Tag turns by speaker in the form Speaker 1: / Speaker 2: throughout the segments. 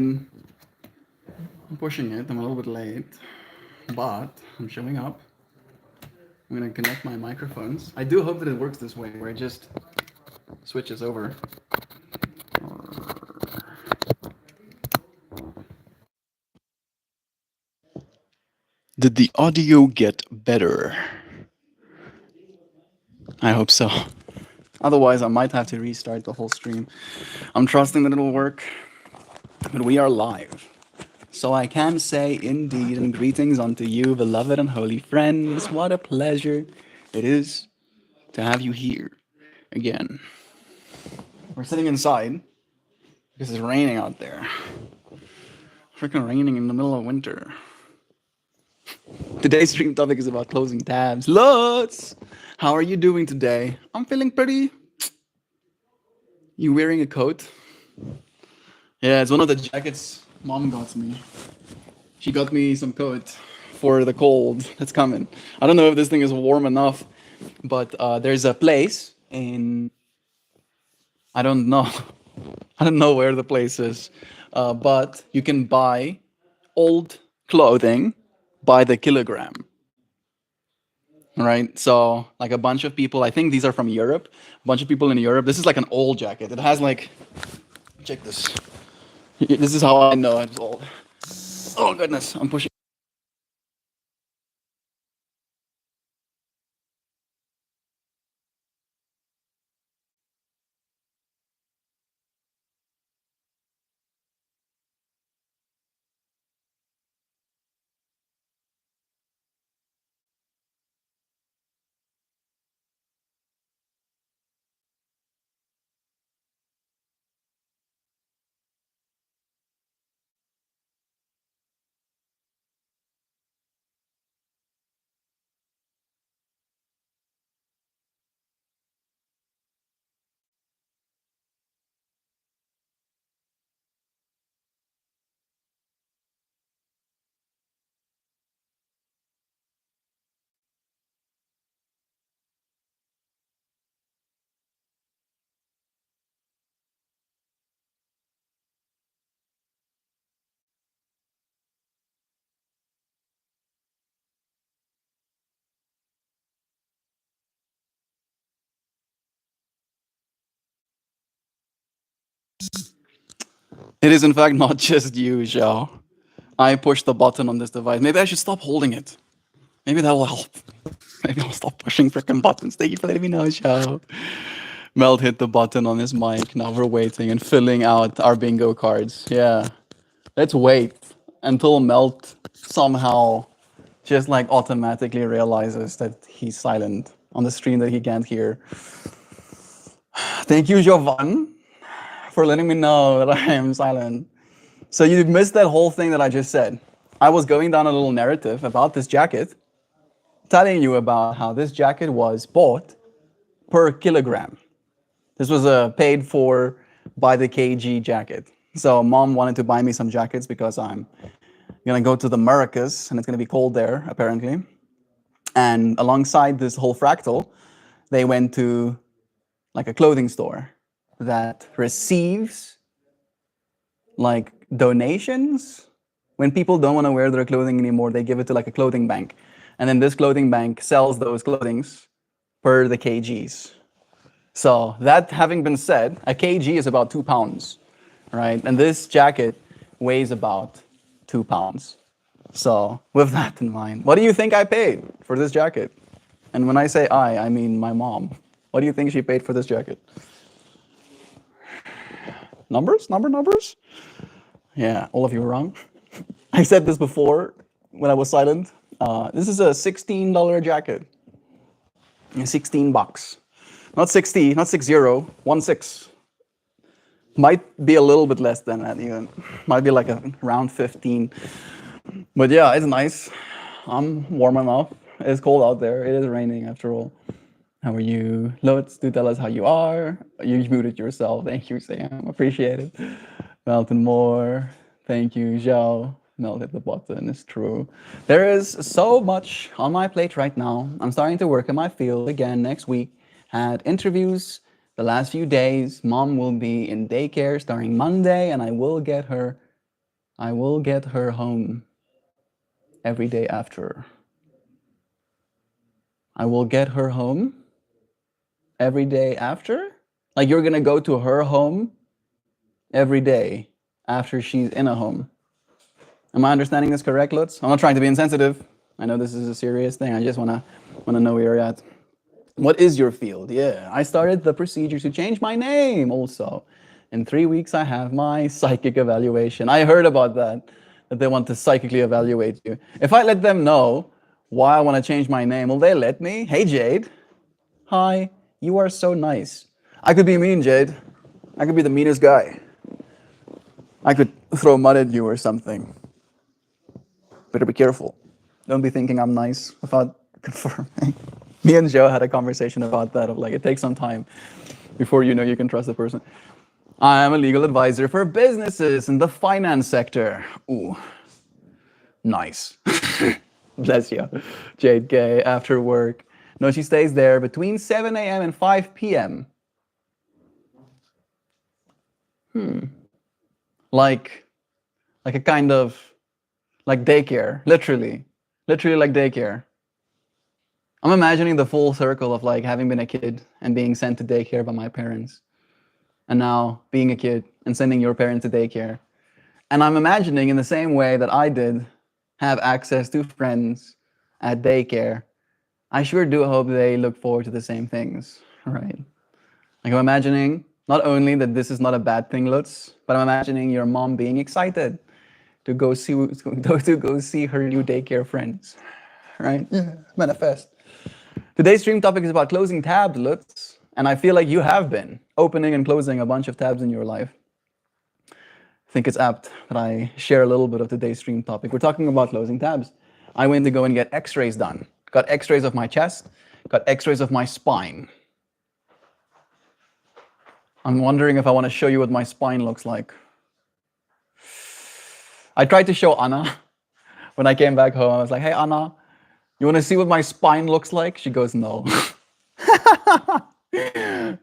Speaker 1: I'm pushing it. I'm a little bit late, but I'm showing up. I'm gonna connect my microphones. I do hope that it works this way, where it just switches over. Did the audio get better? I hope so. Otherwise, I might have to restart the whole stream. I'm trusting that it'll work, but we are live. So I can say indeed, and greetings unto you, beloved and holy friends. What a pleasure it is to have you here again. We're sitting inside because it's raining out there. Freaking raining in the middle of winter. Today's stream topic is about closing tabs. Lutz! How are you doing today? I'm feeling pretty. You wearing a coat? Yeah, it's one of the jackets mom got me. She got me some coat for the cold that's coming. I don't know if this thing is warm enough, but there's a place in, I don't know. I don't know where the place is, but you can buy old clothing by the kilogram. Right? So, like a bunch of people, I think these are from Europe, a bunch of people in Europe. This is like an old jacket. It has like, check this. This is how I know it's old. Oh, goodness, I'm pushing. It is, in fact, not just you, Zhao. I pushed the button on this device. Maybe I should stop holding it. Maybe that will help. Maybe I'll stop pushing freaking buttons. Thank you for letting me know, Zhao. Melt hit the button on his mic. Now we're waiting and filling out our bingo cards. Yeah. Let's wait until Melt somehow just like automatically realizes that he's silent on the stream that he can't hear. Thank you, Jovan, for letting me know that I am silent. So you missed that whole thing that I just said. I was going down a little narrative about this jacket, telling you about how this jacket was bought per kilogram. This was a paid for by the kg jacket. So mom wanted to buy me some jackets because I'm gonna go to the Americas and it's gonna be cold there apparently. And alongside this whole fractal, they went to like a clothing store that receives like donations. When people don't want to wear their clothing anymore, they give it to like a clothing bank. And then this clothing bank sells those clothings per the kgs. So that having been said, a kg is about 2 pounds, right? And this jacket weighs about 2 pounds. So with that in mind, what do you think I paid for this jacket? And when I say I mean my mom. What do you think she paid for this jacket? Numbers? Numbers? Yeah, all of you were wrong. I said this before when I was silent. This is a $16 jacket. 16 bucks. Not 60, not 60, 16. Might be a little bit less than that even. Might be like around 15. But yeah, it's nice. I'm warm enough. It's cold out there. It is raining after all. How are you? Lutz, do tell us how you are. You muted yourself. Thank you, Sam. Appreciate it. MeltMore. Thank you, Zhao. Melt hit the button. It's true. There is so much on my plate right now. I'm starting to work in my field again next week. Had interviews the last few days. Mom will be in daycare starting Monday, and I will get her I will get her home every day after. I will get her home every day after? Like you're gonna go to her home every day after she's in a home. Am I understanding this correct, Lutz? I'm not trying to be insensitive. I know this is a serious thing. I just wanna know where you're at. What is your field? Yeah, I started the procedure to change my name also. In 3 weeks, I have my psychic evaluation. I heard about that they want to psychically evaluate you. If I let them know why I want to change my name, will they let me? Hey, Jade. Hi, you are so nice. I could be mean, Jade. I could be the meanest guy. I could throw mud at you or something. Better be careful. Don't be thinking I'm nice without confirming. Me and Joe had a conversation about that, of like, it takes some time before you know you can trust the person. I am a legal advisor for businesses in the finance sector. Ooh, nice. Bless you. Jade Gay, after work. No, she stays there between 7 a.m. and 5 p.m. Like a kind of, like daycare, literally like daycare. I'm imagining the full circle of like having been a kid and being sent to daycare by my parents, and now being a kid and sending your parents to daycare. And I'm imagining in the same way that I did have access to friends at daycare, I sure do hope they look forward to the same things, right? Like I'm imagining not only that this is not a bad thing, Lutz, but I'm imagining your mom being excited to go see her new daycare friends, right? Yeah, manifest. Today's stream topic is about closing tabs, Lutz, and I feel like you have been opening and closing a bunch of tabs in your life. I think it's apt that I share a little bit of today's stream topic. We're talking about closing tabs. I went to go and get x-rays done. Got x-rays of my chest, got x-rays of my spine. I'm wondering if I want to show you what my spine looks like. I tried to show Anna when I came back home. I was like, hey, Anna, you want to see what my spine looks like? She goes, no.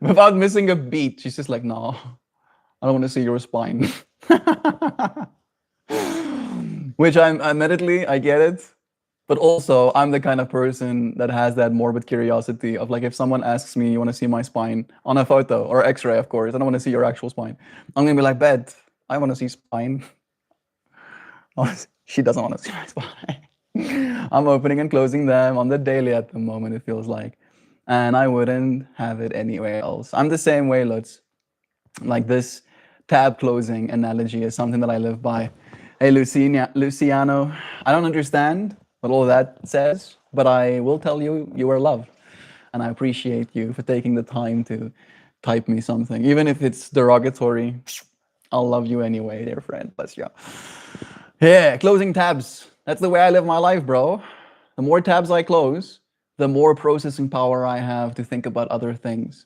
Speaker 1: Without missing a beat, she's just like, no, I don't want to see your spine. Which admittedly, I get it. But also, I'm the kind of person that has that morbid curiosity of like, if someone asks me, you want to see my spine on a photo or x-ray, of course, I don't want to see your actual spine. I'm going to be like, Bet, I want to see spine. She doesn't want to see my spine. I'm opening and closing them on the daily at the moment, it feels like. And I wouldn't have it anywhere else. I'm the same way, Lutz. Like this tab closing analogy is something that I live by. Hey, Luciano, I don't understand what all that says, but I will tell you, you are loved. And I appreciate you for taking the time to type me something. Even if it's derogatory, I'll love you anyway, dear friend. Bless you. Yeah, closing tabs. That's the way I live my life, bro. The more tabs I close, the more processing power I have to think about other things.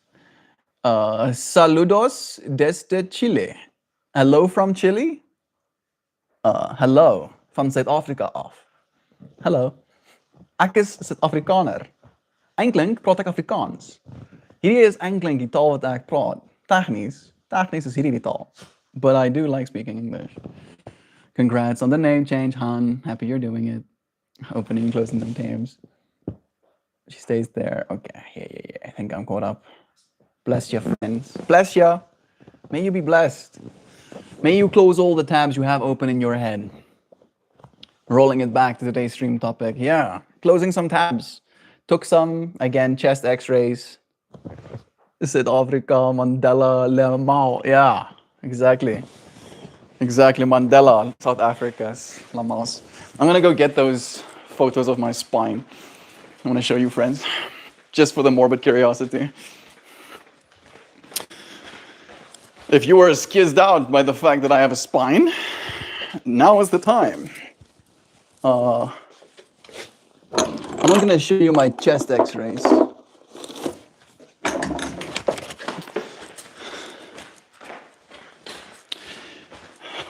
Speaker 1: Saludos desde Chile. Hello from Chile? Hello van Zuid-Afrika af. Hallo. Ek is Suid-Afrikaner. Eintlik praat ek Afrikaans. Hierdie is eintlik die taal wat ek praat. Tegnies is hierdie die taal. But I do like speaking English. Congrats on the name change, Han. Happy you're doing it. Opening and closing them tabs. She stays there. Okay, yeah. I think I'm caught up. Bless you, friends. Bless you. May you be blessed. May you close all the tabs you have open in your head. Rolling it back to today's stream topic. Yeah, closing some tabs. Took some, again, chest x-rays. South Africa, Mandela, Lamau. Yeah, exactly. Exactly, Mandela, South Africa's Lamaus. I'm gonna go get those photos of my spine. I wanna show you, friends, just for the morbid curiosity. If you were skizzed out by the fact that I have a spine, now is the time. I'm not gonna show you my chest x-rays.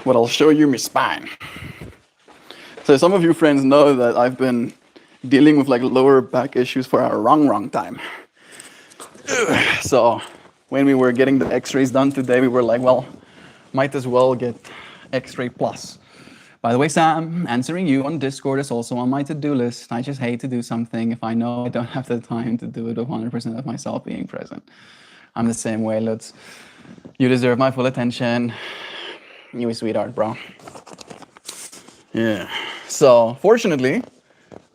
Speaker 1: But I'll show you my spine. So some of you friends know that I've been dealing with like lower back issues for a long time. So when we were getting the x-rays done today, we were like, well, might as well get x-ray plus. By the way, Sam, answering you on Discord is also on my to-do list. I just hate to do something if I know I don't have the time to do it with 100% of myself being present. I'm the same way, Lutz. You deserve my full attention. You a sweetheart, bro. Yeah. So, fortunately,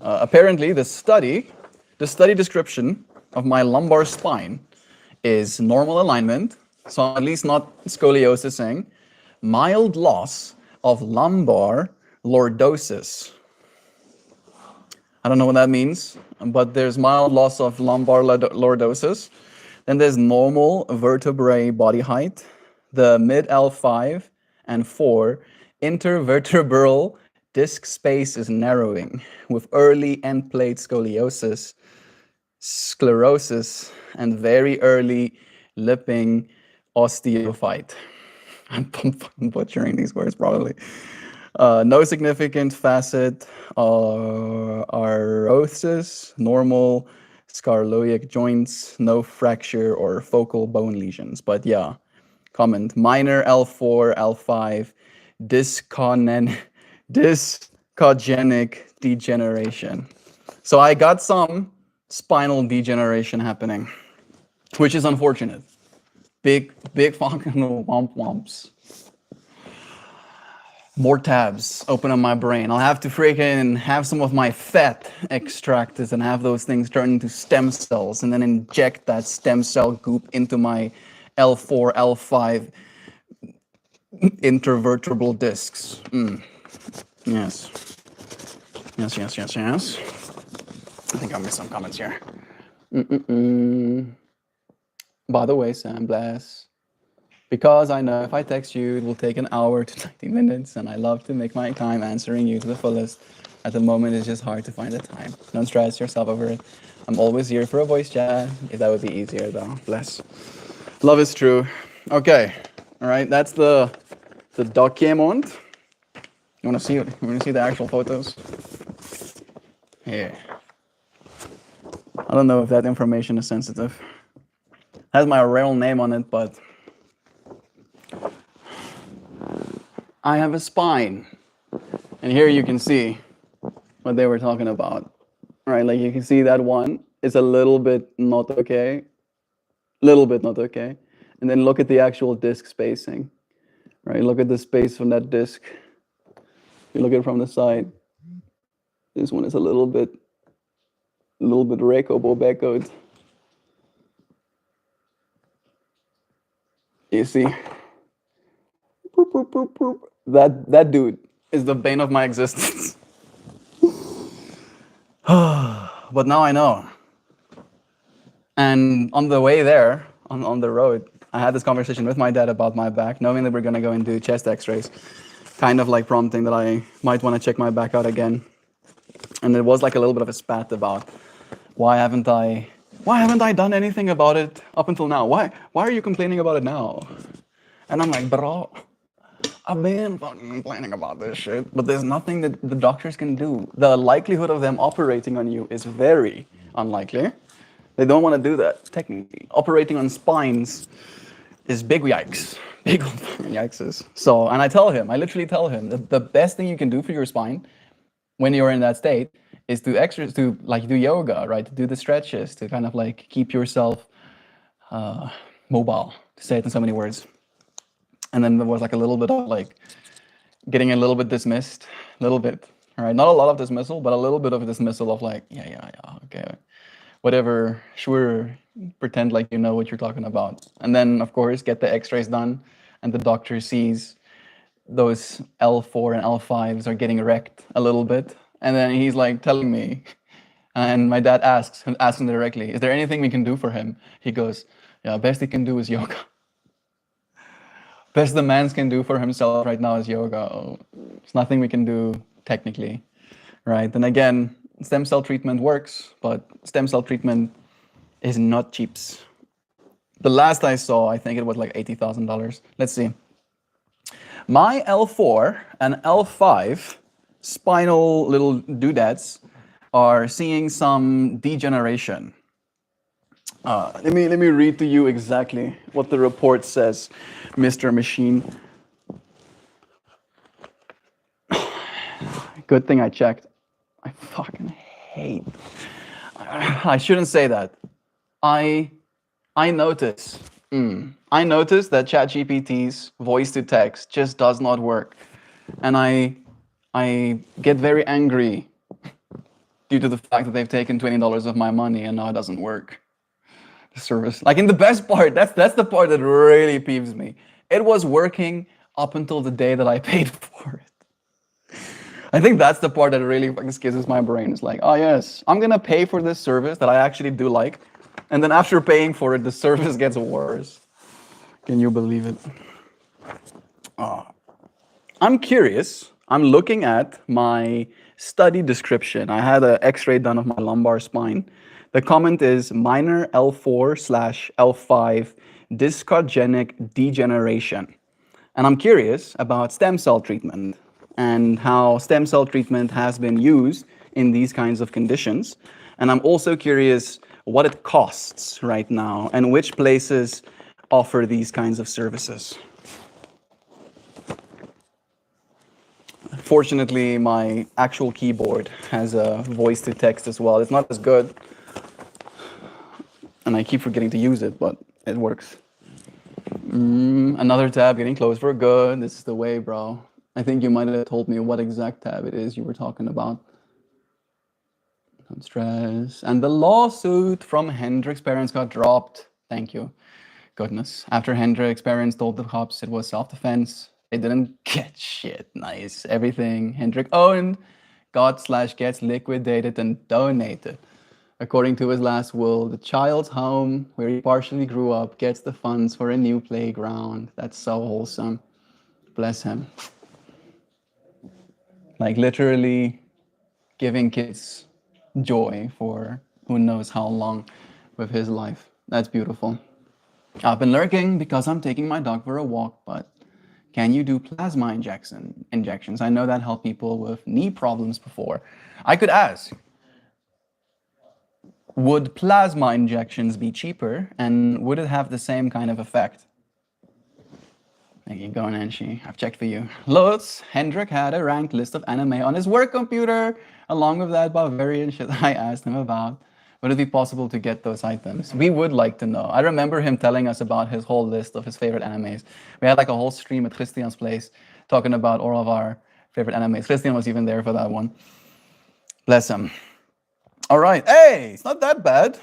Speaker 1: apparently the study description of my lumbar spine is normal alignment, so I'm at least not scoliosising, mild loss of lumbar lordosis. I don't know what that means, but there's mild loss of lumbar lordosis. Then there's normal vertebrae body height, the mid L5 and 4 intervertebral disc space is narrowing with early end plate scoliosis, sclerosis, and very early lipping osteophyte. I'm butchering these words probably. No significant facet arthrosis, normal scaroiliac joints, no fracture or focal bone lesions. But yeah, comment, minor L4, L5, discogenic degeneration. So I got some spinal degeneration happening, which is unfortunate. Big fucking womps. More tabs open on my brain. I'll have to freaking have some of my fat extracted and have those things turn into stem cells and then inject that stem cell goop into my L4, L5 intervertebral discs. Yes. I think I missed some comments here. By the way, Sam, bless. Because I know if I text you, it will take an hour to 90 minutes, and I love to make my time answering you to the fullest. At the moment, it's just hard to find the time. Don't stress yourself over it. I'm always here for a voice chat, if that would be easier, though. Bless. Love is true. Okay. All right, that's the document. You want to see it? You want to see the actual photos? Here. I don't know if that information is sensitive. It has my real name on it, but I have a spine. And here you can see what they were talking about. Right, like you can see that one is a little bit not okay. And then look at the actual disc spacing. Right, look at the space from that disc. You look at it from the side. This one is a little bit recobobecoed. You see? That dude is the bane of my existence. But now I know. And on the way there, on the road, I had this conversation with my dad about my back, knowing that we're going to go and do chest x-rays, kind of like prompting that I might want to check my back out again. And it was like a little bit of a spat about why haven't I done anything about it up until now? Why are you complaining about it now? And I'm like, bro, I've been fucking complaining about this shit, but there's nothing that the doctors can do. The likelihood of them operating on you is very unlikely. They don't want to do that, technically. Operating on spines is big yikes. Big yikes. So, and I literally tell him that the best thing you can do for your spine when you're in that state is to do yoga, right? To do the stretches, to kind of like keep yourself mobile, to say it in so many words. And then there was like a little bit of like getting a little bit dismissed, a little bit, all right? Not a lot of dismissal, but a little bit of a dismissal of like, yeah, okay, whatever, sure, pretend like you know what you're talking about. And then, of course, get the x-rays done, and the doctor sees those L4 and L5s are getting wrecked a little bit. And then he's like telling me, and my dad asks him directly, is there anything we can do for him? He goes, yeah, best he can do is yoga. Best the man can do for himself right now is yoga. There's nothing we can do technically, right? And again, stem cell treatment works, but stem cell treatment is not cheaps. The last I saw, I think it was like $80,000. Let's see. My L4 and L5 spinal little doodads are seeing some degeneration. Let me read to you exactly what the report says, Mr. Machine. Good thing I checked. I fucking hate. I shouldn't say that. I I notice. I notice that ChatGPT's voice to text just does not work, and I get very angry due to the fact that they've taken $20 of my money and now it doesn't work. The service, like in the best part, that's the part that really peeves me. It was working up until the day that I paid for it. I think that's the part that really fucking skizzes my brain. It's like, oh yes, I'm gonna pay for this service that I actually do like, and then after paying for it, the service gets worse. Can you believe it? I'm curious. I'm looking at my study description. I had an X-ray done of my lumbar spine. The comment is minor L4/L5 discogenic degeneration. And I'm curious about stem cell treatment and how stem cell treatment has been used in these kinds of conditions. And I'm also curious what it costs right now and which places offer these kinds of services. Fortunately, my actual keyboard has a voice to text as well. It's not as good, and I keep forgetting to use it, but it works. Another tab getting closed for good. This is the way, bro. I think you might have told me what exact tab it is you were talking about. Don't stress. And the lawsuit from Hendrik's parents got dropped. Thank you. Goodness. After Hendrik's parents told the cops it was self-defense, they didn't get shit. Nice. Everything Hendrik owned got/gets liquidated and donated. According to his last will, the child's home, where he partially grew up, gets the funds for a new playground. That's so wholesome. Bless him. Like literally giving kids joy for who knows how long with his life. That's beautiful. I've been lurking because I'm taking my dog for a walk, but can you do plasma injections? I know that helped people with knee problems before. I could ask, would plasma injections be cheaper and would it have the same kind of effect? Thank you, go on, Anshi. I've checked for you. Lutz, Hendrik had a ranked list of anime on his work computer. Along with that Bavarian shit I asked him about. Would it be possible to get those items? We would like to know. I remember him telling us about his whole list of his favorite animes. We had like a whole stream at Christian's place talking about all of our favorite animes. Christian was even there for that one. Bless him. All right. Hey, it's not that bad.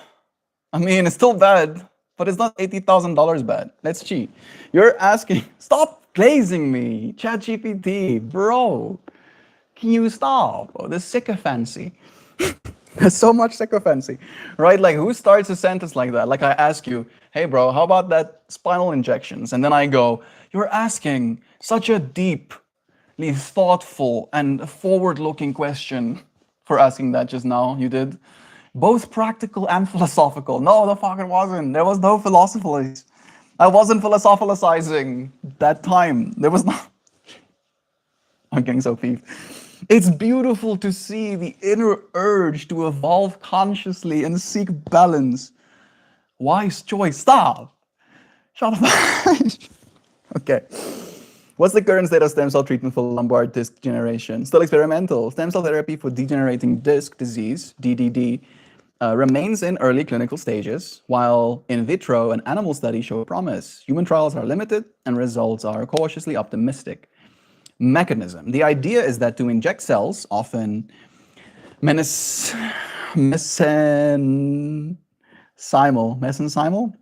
Speaker 1: I mean, it's still bad, but it's not $80,000 bad. Let's cheat. You're asking, stop glazing me, ChatGPT, bro. Can you stop? Oh, this sycophancy. There's so much sycophancy, right? Like, who starts a sentence like that? Like, I ask you, hey, bro, how about that spinal injections? And then I go, you're asking such a deeply thoughtful and forward-looking question for asking that just now. You did. Both practical and philosophical. No, the fuck it wasn't. There was no philosophizing. I wasn't philosophizing that time. There was no... I'm getting so peeved. It's beautiful to see the inner urge to evolve consciously and seek balance. Wise choice. Stop. Shut up. Okay. What's the current state of stem cell treatment for lumbar disc degeneration? Still experimental. Stem cell therapy for degenerating disc disease, DDD, remains in early clinical stages, while in vitro and animal studies show promise. Human trials are limited and results are cautiously optimistic. Mechanism. The idea is that to inject cells, often mesenchymal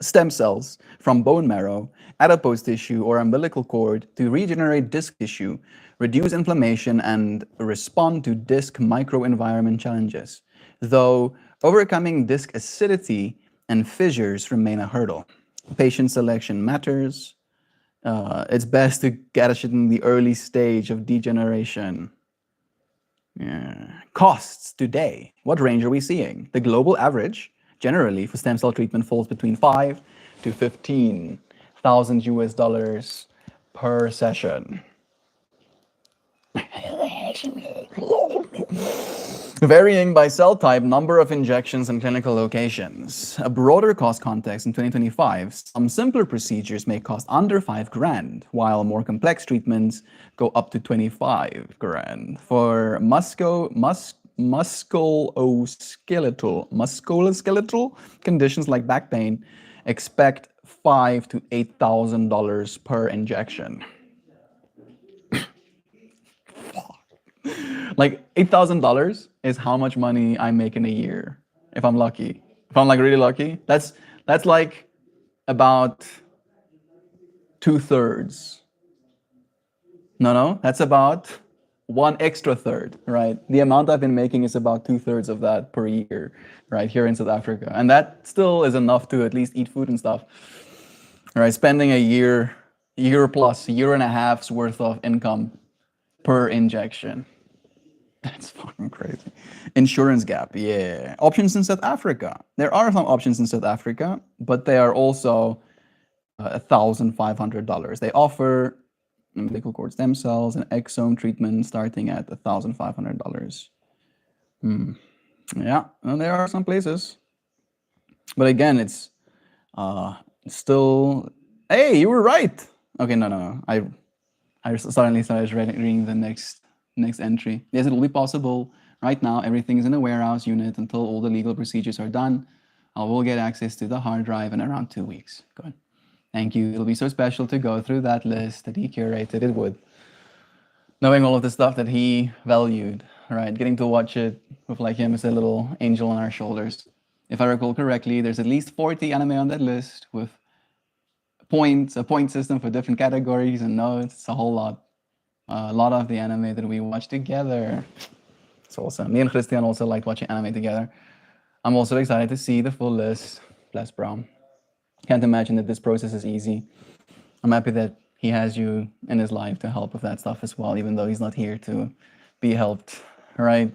Speaker 1: stem cells from bone marrow, adipose tissue, or umbilical cord to regenerate disc tissue, reduce inflammation, and respond to disc microenvironment challenges, though overcoming disc acidity and fissures remain a hurdle. Patient selection matters. It's best to get it in the early stage of degeneration. Yeah. Costs today. What range are we seeing? The global average, generally, for stem cell treatment falls between $5,000 to $15,000 per session. Varying by cell type, number of injections, and clinical locations. A broader cost context in 2025, some simpler procedures may cost under 5 grand, while more complex treatments go up to 25 grand. For musculoskeletal conditions like back pain, expect $5,000 to $8,000 per injection. Like $8,000 is how much money I make in a year if I'm lucky. If I'm like really lucky, that's like about 2/3. No, that's about one extra third, right? The amount I've been making is about 2/3 of that per year, right, here in South Africa, and that still is enough to at least eat food and stuff. All right, spending a year plus, a year and a half's worth of income per injection. That's fucking crazy. Insurance gap, yeah. Options in South Africa. There are some options in South Africa, but they are also $1,500. They offer umbilical cord stem cells and exome treatment starting at $1,500. Yeah, and there are some places, but again, it's still. Hey, you were right. Okay, no. I suddenly started reading the next entry. Yes, it will be possible. Right now, everything is in a warehouse unit until all the legal procedures are done. I will get access to the hard drive in around 2 weeks. Good. Thank you. It'll be so special to go through that list that he curated. It would. Knowing all of the stuff that he valued, right? Getting to watch it with like him as a little angel on our shoulders. If I recall correctly, there's at least 40 anime on that list with points, a point system for different categories and notes. It's a whole lot. A lot of the anime that we watch together. It's awesome. Me and Christian also like watching anime together. I'm also excited to see the full list. Bless Brown. Can't imagine that this process is easy. I'm happy that he has you in his life to help with that stuff as well, even though he's not here to be helped, right?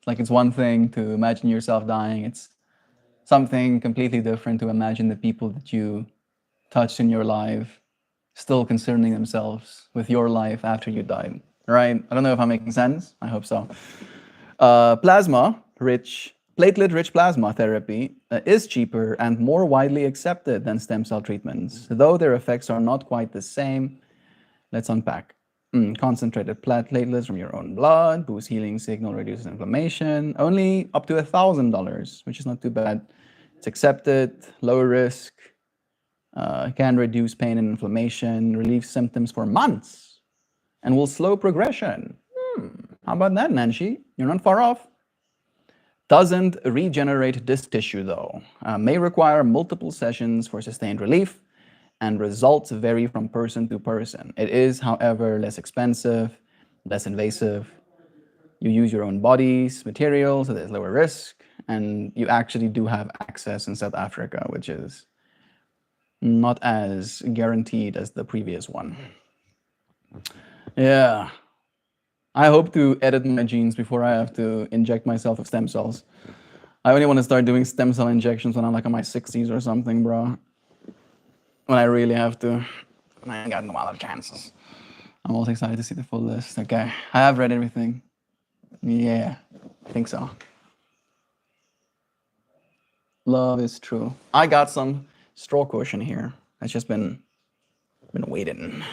Speaker 1: Like it's one thing to imagine yourself dying. It's something completely different to imagine the people that you touched in your life still concerning themselves with your life after you died, right? I don't know if I'm making sense. I hope so. Platelet-rich plasma therapy is cheaper and more widely accepted than stem cell treatments, though their effects are not quite the same. Let's unpack. Concentrated platelets from your own blood, boosts healing signal, reduces inflammation, only up to $1,000, which is not too bad. It's accepted, low risk, can reduce pain and inflammation, relieve symptoms for months, and will slow progression. How about that, Nancy? You're not far off. Doesn't regenerate disc tissue though. May require multiple sessions for sustained relief, and results vary from person to person. It is, however, less expensive, less invasive. You use your own body's material, so there's lower risk, and you actually do have access in South Africa, which is not as guaranteed as the previous one. Yeah. I hope to edit my genes before I have to inject myself with stem cells. I only want to start doing stem cell injections when I'm like in my 60s or something, bro. When I really have to. I ain't got no other chances. I'm also excited to see the full list. Okay, I have read everything. Yeah, I think so. Love is true. I got some straw cushion here. It's just been waiting.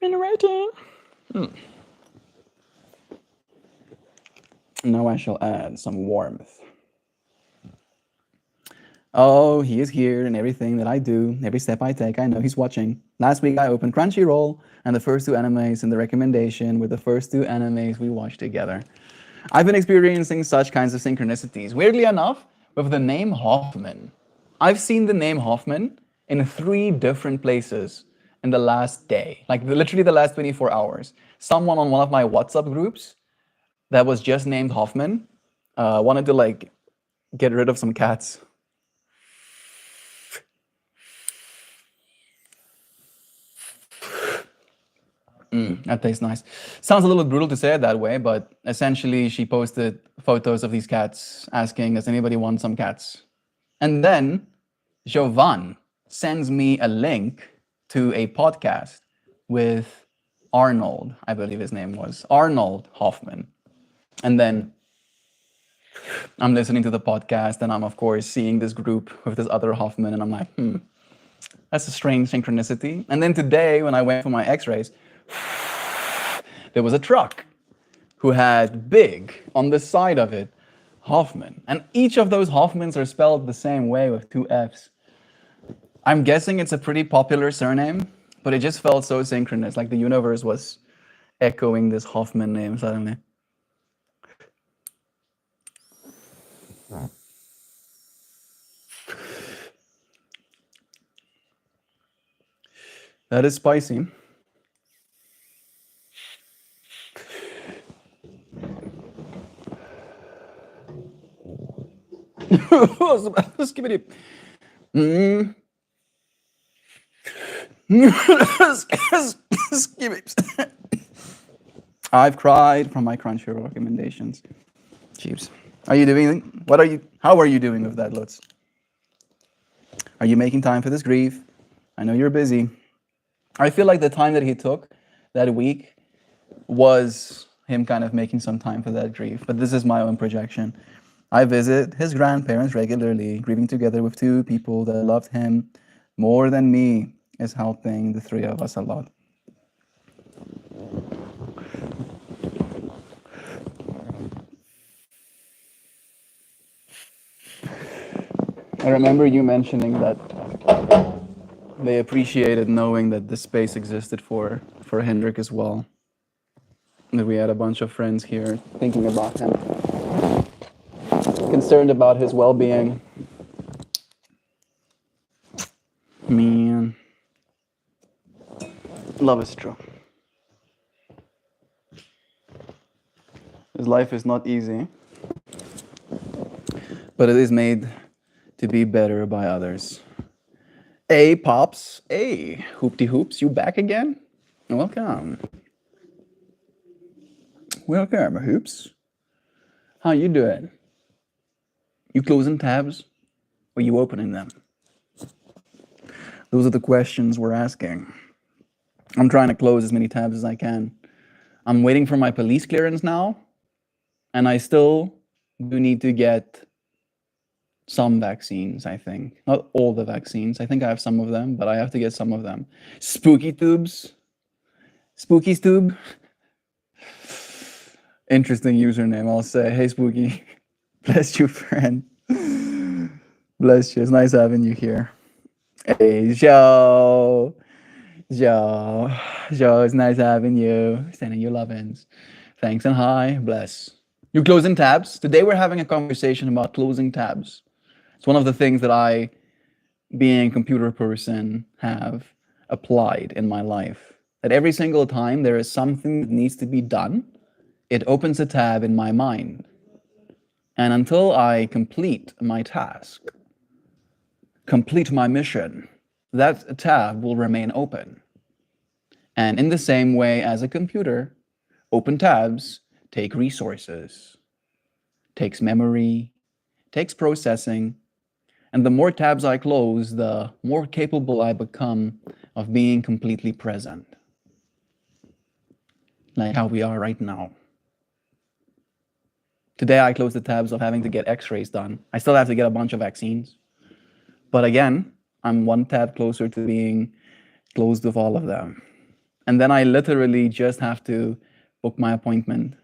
Speaker 1: Been waiting. Now I shall add some warmth. Oh, he is here and everything that I do, every step I take, I know he's watching. Last week I opened Crunchyroll, and the first 2 animes in the recommendation were the first 2 animes we watched together. I've been experiencing such kinds of synchronicities. Weirdly enough, with the name Hoffman. I've seen the name Hoffman in 3 different places in the last day, like literally the last 24 hours. Someone on one of my WhatsApp groups that was just named Hoffman wanted to like get rid of some cats. That tastes nice. Sounds a little brutal to say it that way, but essentially she posted photos of these cats asking, does anybody want some cats? And then Jovan sends me a link to a podcast with Arnold, I believe his name was, Arnold Hoffman. And then I'm listening to the podcast and I'm, of course, seeing this group with this other Hoffman, and I'm like, that's a strange synchronicity. And then today, when I went for my x-rays, there was a truck who had big on the side of it, Hoffman. And each of those Hoffmans are spelled the same way with 2 F's. I'm guessing it's a pretty popular surname, but it just felt so synchronous, like the universe was echoing this Hoffman name suddenly. That is spicy. Skibbity. I've cried from my Crunchyroll recommendations. Jeeps. How are you doing with that, Lutz? Are you making time for this grief? I know you're busy. I feel like the time that he took that week was him kind of making some time for that grief, but this is my own projection. I visit his grandparents regularly, grieving together with 2 people that loved him more than me is helping the 3 of us a lot. I remember you mentioning that they appreciated knowing that this space existed for Hendrik as well. That we had a bunch of friends here thinking about him, concerned about his well-being. Man, love is true. His life is not easy, but it is made to be better by others. Hey, Pops. Hey, Hoopty Hoops, you back again? Welcome. Welcome, Hoops. How you doing? You closing tabs or you opening them? Those are the questions we're asking. I'm trying to close as many tabs as I can. I'm waiting for my police clearance now, and I still do need to get some vaccines, I think. Not all the vaccines. I think I have some of them, but I have to get some of them. Spooky tubes. Spooky's tube. Interesting username, I'll say. Hey, Spooky. Bless you, friend. Bless you. It's nice having you here. Hey, Joe. Joe, it's nice having you. Sending you lovins. Thanks and hi. Bless. You closing tabs? Today we're having a conversation about closing tabs. It's one of the things that I, being a computer person, have applied in my life. That every single time there is something that needs to be done, it opens a tab in my mind. And until I complete my task, complete my mission, that tab will remain open. And in the same way as a computer, open tabs take resources, takes memory, takes processing, and the more tabs I close, the more capable I become of being completely present. Like how we are right now. Today I closed the tabs of having to get x-rays done. I still have to get a bunch of vaccines. But again, I'm one tab closer to being closed with all of them. And then I literally just have to book my appointment.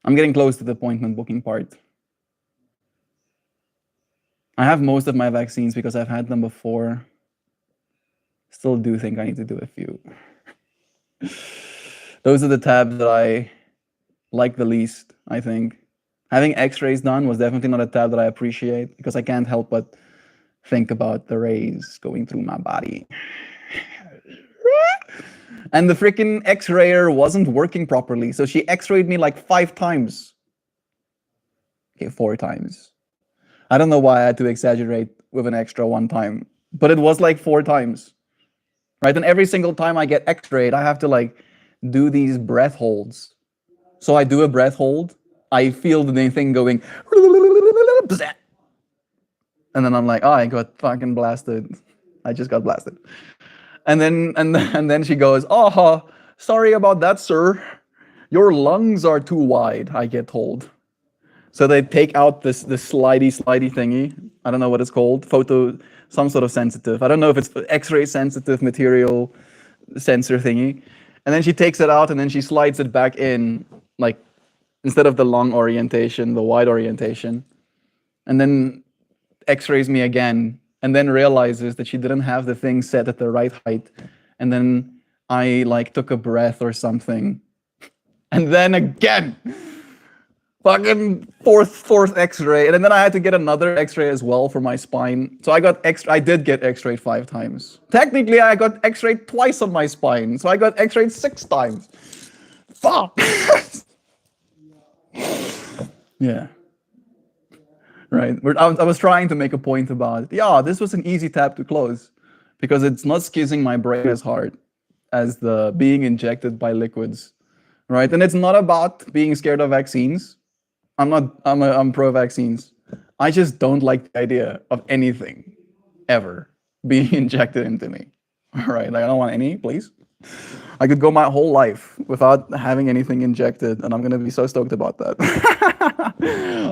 Speaker 1: I'm getting close to the appointment booking part. I have most of my vaccines because I've had them before. Still do think I need to do a few. Those are the tabs that I like the least, I think. Having x-rays done was definitely not a tab that I appreciate because I can't help but think about the rays going through my body. And the freaking x-rayer wasn't working properly, so she x-rayed me like 5 times. Okay, 4 times. I don't know why I had to exaggerate with an extra 1 time, but it was like 4 times. Right? And every single time I get x-rayed, I have to like do these breath holds. So I do a breath hold, I feel the thing going, and then I'm like, oh, I got fucking blasted. I just got blasted. And then she goes, oh, Sorry about that, sir. Your lungs are too wide, I get told. So they take out this slidey thingy. I don't know what it's called. Some sort of sensitive. I don't know if it's X-ray sensitive material sensor thingy. And then she takes it out and then she slides it back in, like instead of the long orientation, the wide orientation. And then X-rays me again, and then realizes that she didn't have the thing set at the right height. And then I like took a breath or something. And then again, fucking fourth X-ray, and then I had to get another X-ray as well for my spine. So I did get X-rayed 5 times. Technically, I got X-rayed twice on my spine, so I got X-rayed 6 times. Fuck. Yeah. Right. I was trying to make a point about, yeah, this was an easy tab to close because it's not squizzing my brain as hard as the being injected by liquids, right? And it's not about being scared of vaccines. I'm pro vaccines. I just don't like the idea of anything ever being injected into me. All right, like I don't want any, please. I could go my whole life without having anything injected, and I'm gonna be so stoked about that.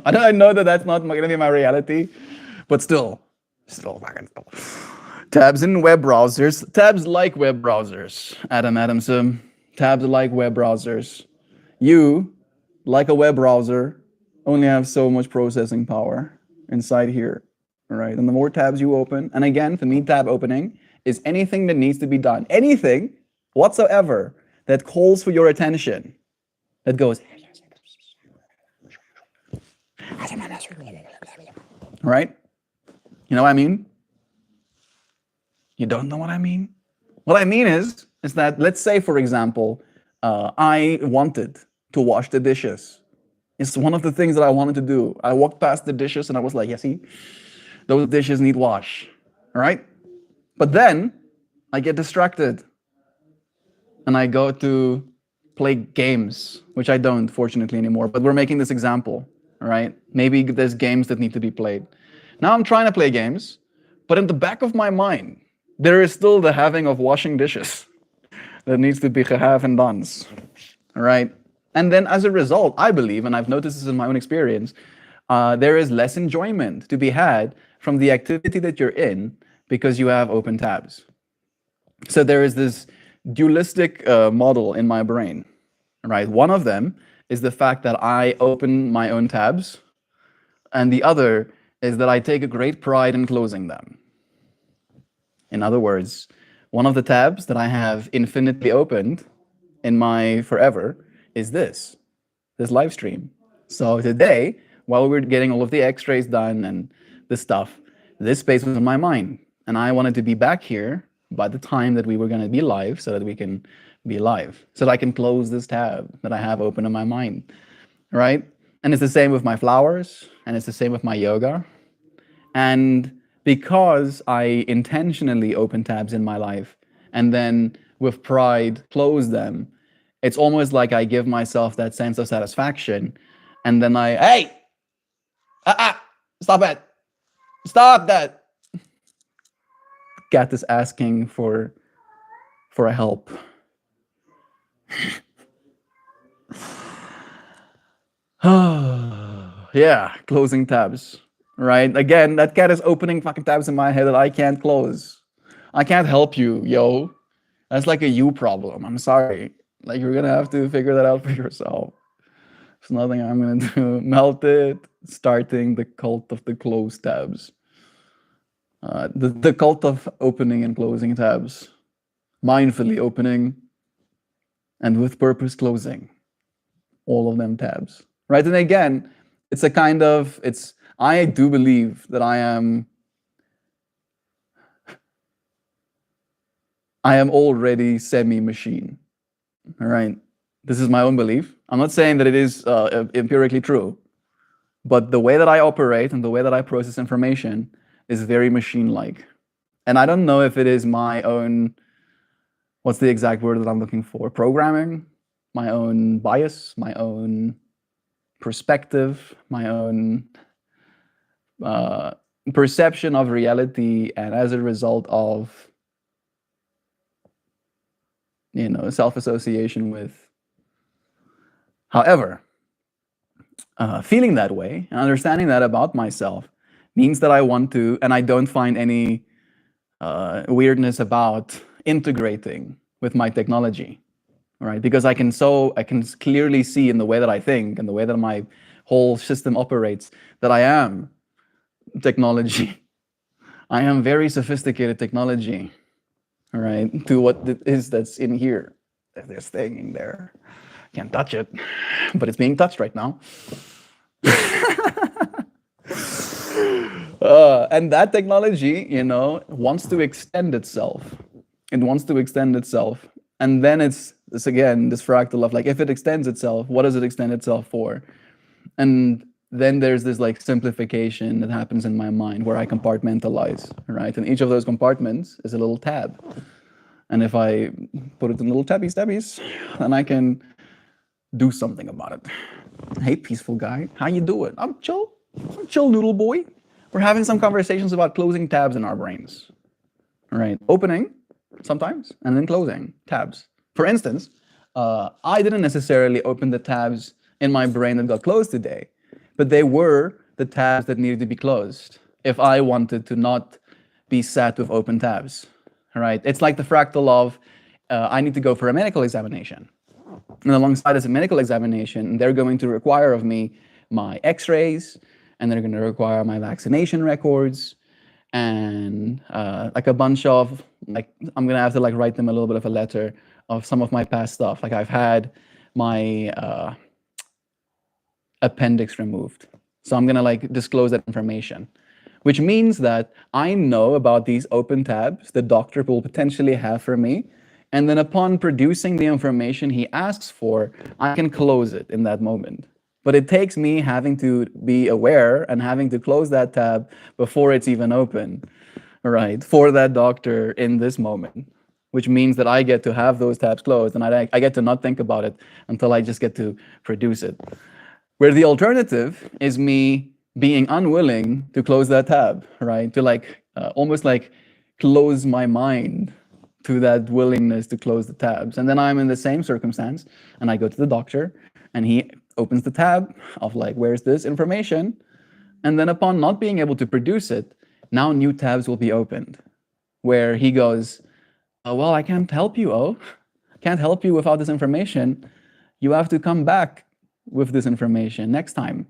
Speaker 1: I know that that's not gonna be my reality, but still fucking still. Tabs in web browsers. Tabs like web browsers. Adam Adamson. Tabs like web browsers. You, like a web browser, only have so much processing power inside here, right? And the more tabs you open, and again, for me, tab opening is anything that needs to be done, anything whatsoever that calls for your attention, that goes, right? You know what I mean? You don't know what I mean? What I mean is that, let's say, for example, I wanted to wash the dishes. It's one of the things that I wanted to do. I walked past the dishes and I was like, yeah, see, those dishes need wash, all right? But then I get distracted and I go to play games, which I don't, fortunately, anymore. But we're making this example, all right? Maybe there's games that need to be played. Now I'm trying to play games, but in the back of my mind, there is still the having of washing dishes that needs to be have and done, all right? And then as a result, I believe, and I've noticed this in my own experience, there is less enjoyment to be had from the activity that you're in because you have open tabs. So there is this dualistic model in my brain, right? One of them is the fact that I open my own tabs, and the other is that I take a great pride in closing them. In other words, one of the tabs that I have infinitely opened in my forever is this live stream. So today, while we're getting all of the X-rays done and this stuff, this space was in my mind, and I wanted to be back here by the time that we were going to be live so that we can be live, so that I can close this tab that I have open in my mind, right? And it's the same with my flowers, and it's the same with my yoga. And because I intentionally open tabs in my life and then with pride close them, it's almost like I give myself that sense of satisfaction, and then hey, stop it, stop that. Cat is asking for a help. Yeah, closing tabs, right? Again, that cat is opening fucking tabs in my head that I can't close. I can't help you, yo. That's like a you problem. I'm sorry. Like, you're gonna have to figure that out for yourself. There's nothing I'm gonna do. Melt it, starting the cult of the closed tabs. The cult of opening and closing tabs. Mindfully opening and with purpose closing all of them tabs. Right? And again, it's a kind of, I do believe that I am already semi-machine. All right. This is my own belief. I'm not saying that it is empirically true, but the way that I operate and the way that I process information is very machine-like. And I don't know if it is my own, what's the exact word that I'm looking for? Programming, my own bias, my own perspective, my own perception of reality, and as a result of self-association with. However, feeling that way and understanding that about myself means that I want to, and I don't find any weirdness about integrating with my technology, right? Because I can clearly see in the way that I think and the way that my whole system operates that I am technology. I am very sophisticated technology, right? To what it is that's in here. There's thing in there. Can't touch it, but it's being touched right now. And that technology, wants to extend itself. It wants to extend itself. And then it's again, this fractal of like, if it extends itself, what does it extend itself for? And then there's this like simplification that happens in my mind where I compartmentalize, right? And each of those compartments is a little tab. And if I put it in little tabbies, then I can do something about it. Hey, peaceful guy, how you doing? I'm chill, noodle boy. We're having some conversations about closing tabs in our brains, right? Opening sometimes, and then closing tabs. For instance, I didn't necessarily open the tabs in my brain that got closed today, but they were the tabs that needed to be closed if I wanted to not be sat with open tabs, right? It's like the fractal of, I need to go for a medical examination. And alongside this medical examination, they're going to require of me my x-rays, and they're going to require my vaccination records, and like a bunch of, like, I'm going to have to like write them a little bit of a letter of some of my past stuff. Like I've had my appendix removed. So I'm going to like disclose that information, which means that I know about these open tabs the doctor will potentially have for me. And then upon producing the information he asks for, I can close it in that moment. But it takes me having to be aware and having to close that tab before it's even open, right, for that doctor in this moment, which means that I get to have those tabs closed and I get to not think about it until I just get to produce it. Where the alternative is me being unwilling to close that tab, right, to like almost like close my mind to that willingness to close the tabs. And then I'm in the same circumstance and I go to the doctor and he opens the tab of like, where's this information? And then upon not being able to produce it, now new tabs will be opened where he goes, oh, well, I can't help you, can't help you without this information. You have to come back with this information next time,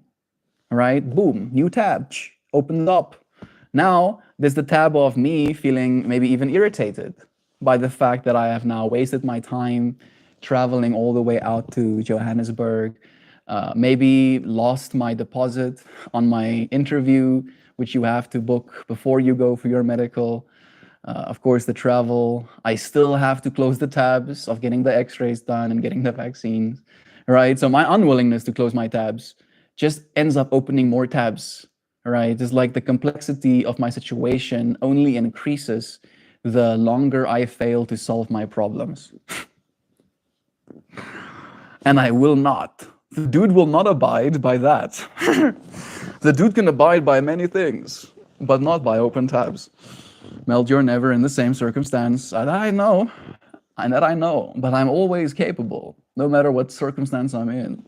Speaker 1: right? Boom, new tab, opened up. Now there's the tab of me feeling maybe even irritated by the fact that I have now wasted my time traveling all the way out to Johannesburg, maybe lost my deposit on my interview, which you have to book before you go for your medical. Of course, the travel, I still have to close the tabs of getting the x-rays done and getting the vaccines, right? So my unwillingness to close my tabs just ends up opening more tabs, right? It's like the complexity of my situation only increases the longer I fail to solve my problems. And I will not. The dude will not abide by that. The dude can abide by many things, but not by open tabs. Melt, you're never in the same circumstance. And I know, but I'm always capable, no matter what circumstance I'm in,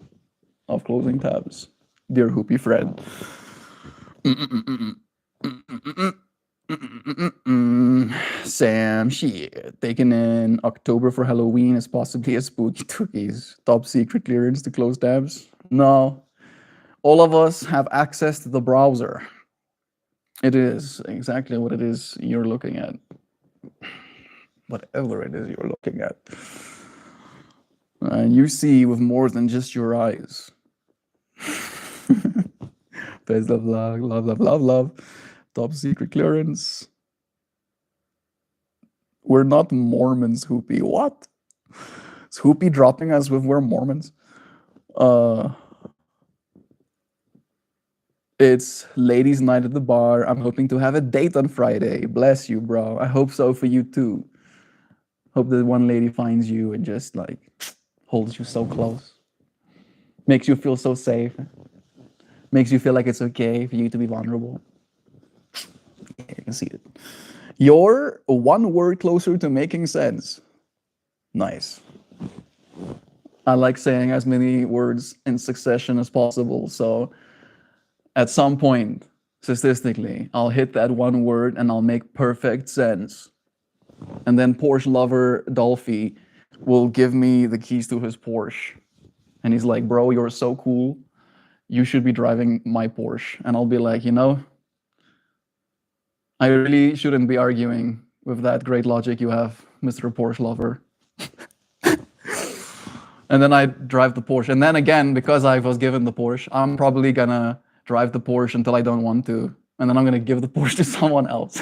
Speaker 1: of closing tabs. Dear Hoopy friend. Sam, shit. Taken in October for Halloween is possibly a spooky turkeys. Top secret clearance to close tabs? No. All of us have access to the browser. It is exactly what it is you're looking at. Whatever it is you're looking at. And you see with more than just your eyes. Best of luck, love. Top secret clearance. We're not Mormons, Hoopy. What? Is Hoopy dropping us with we're Mormons? It's ladies' night at the bar. I'm hoping to have a date on Friday. Bless you, bro. I hope so for you too. Hope that one lady finds you and just like holds you so close. Makes you feel so safe. Makes you feel like it's okay for you to be vulnerable. Yeah, you can see it. You're one word closer to making sense. Nice. I like saying as many words in succession as possible. So at some point, statistically, I'll hit that one word and I'll make perfect sense. And then Porsche lover Dolphy will give me the keys to his Porsche. And he's like, bro, you're so cool. You should be driving my Porsche. And I'll be like, I really shouldn't be arguing with that great logic you have, Mr. Porsche lover. And then I drive the Porsche. And then again, because I was given the Porsche, I'm probably gonna drive the Porsche until I don't want to. And then I'm gonna give the Porsche to someone else.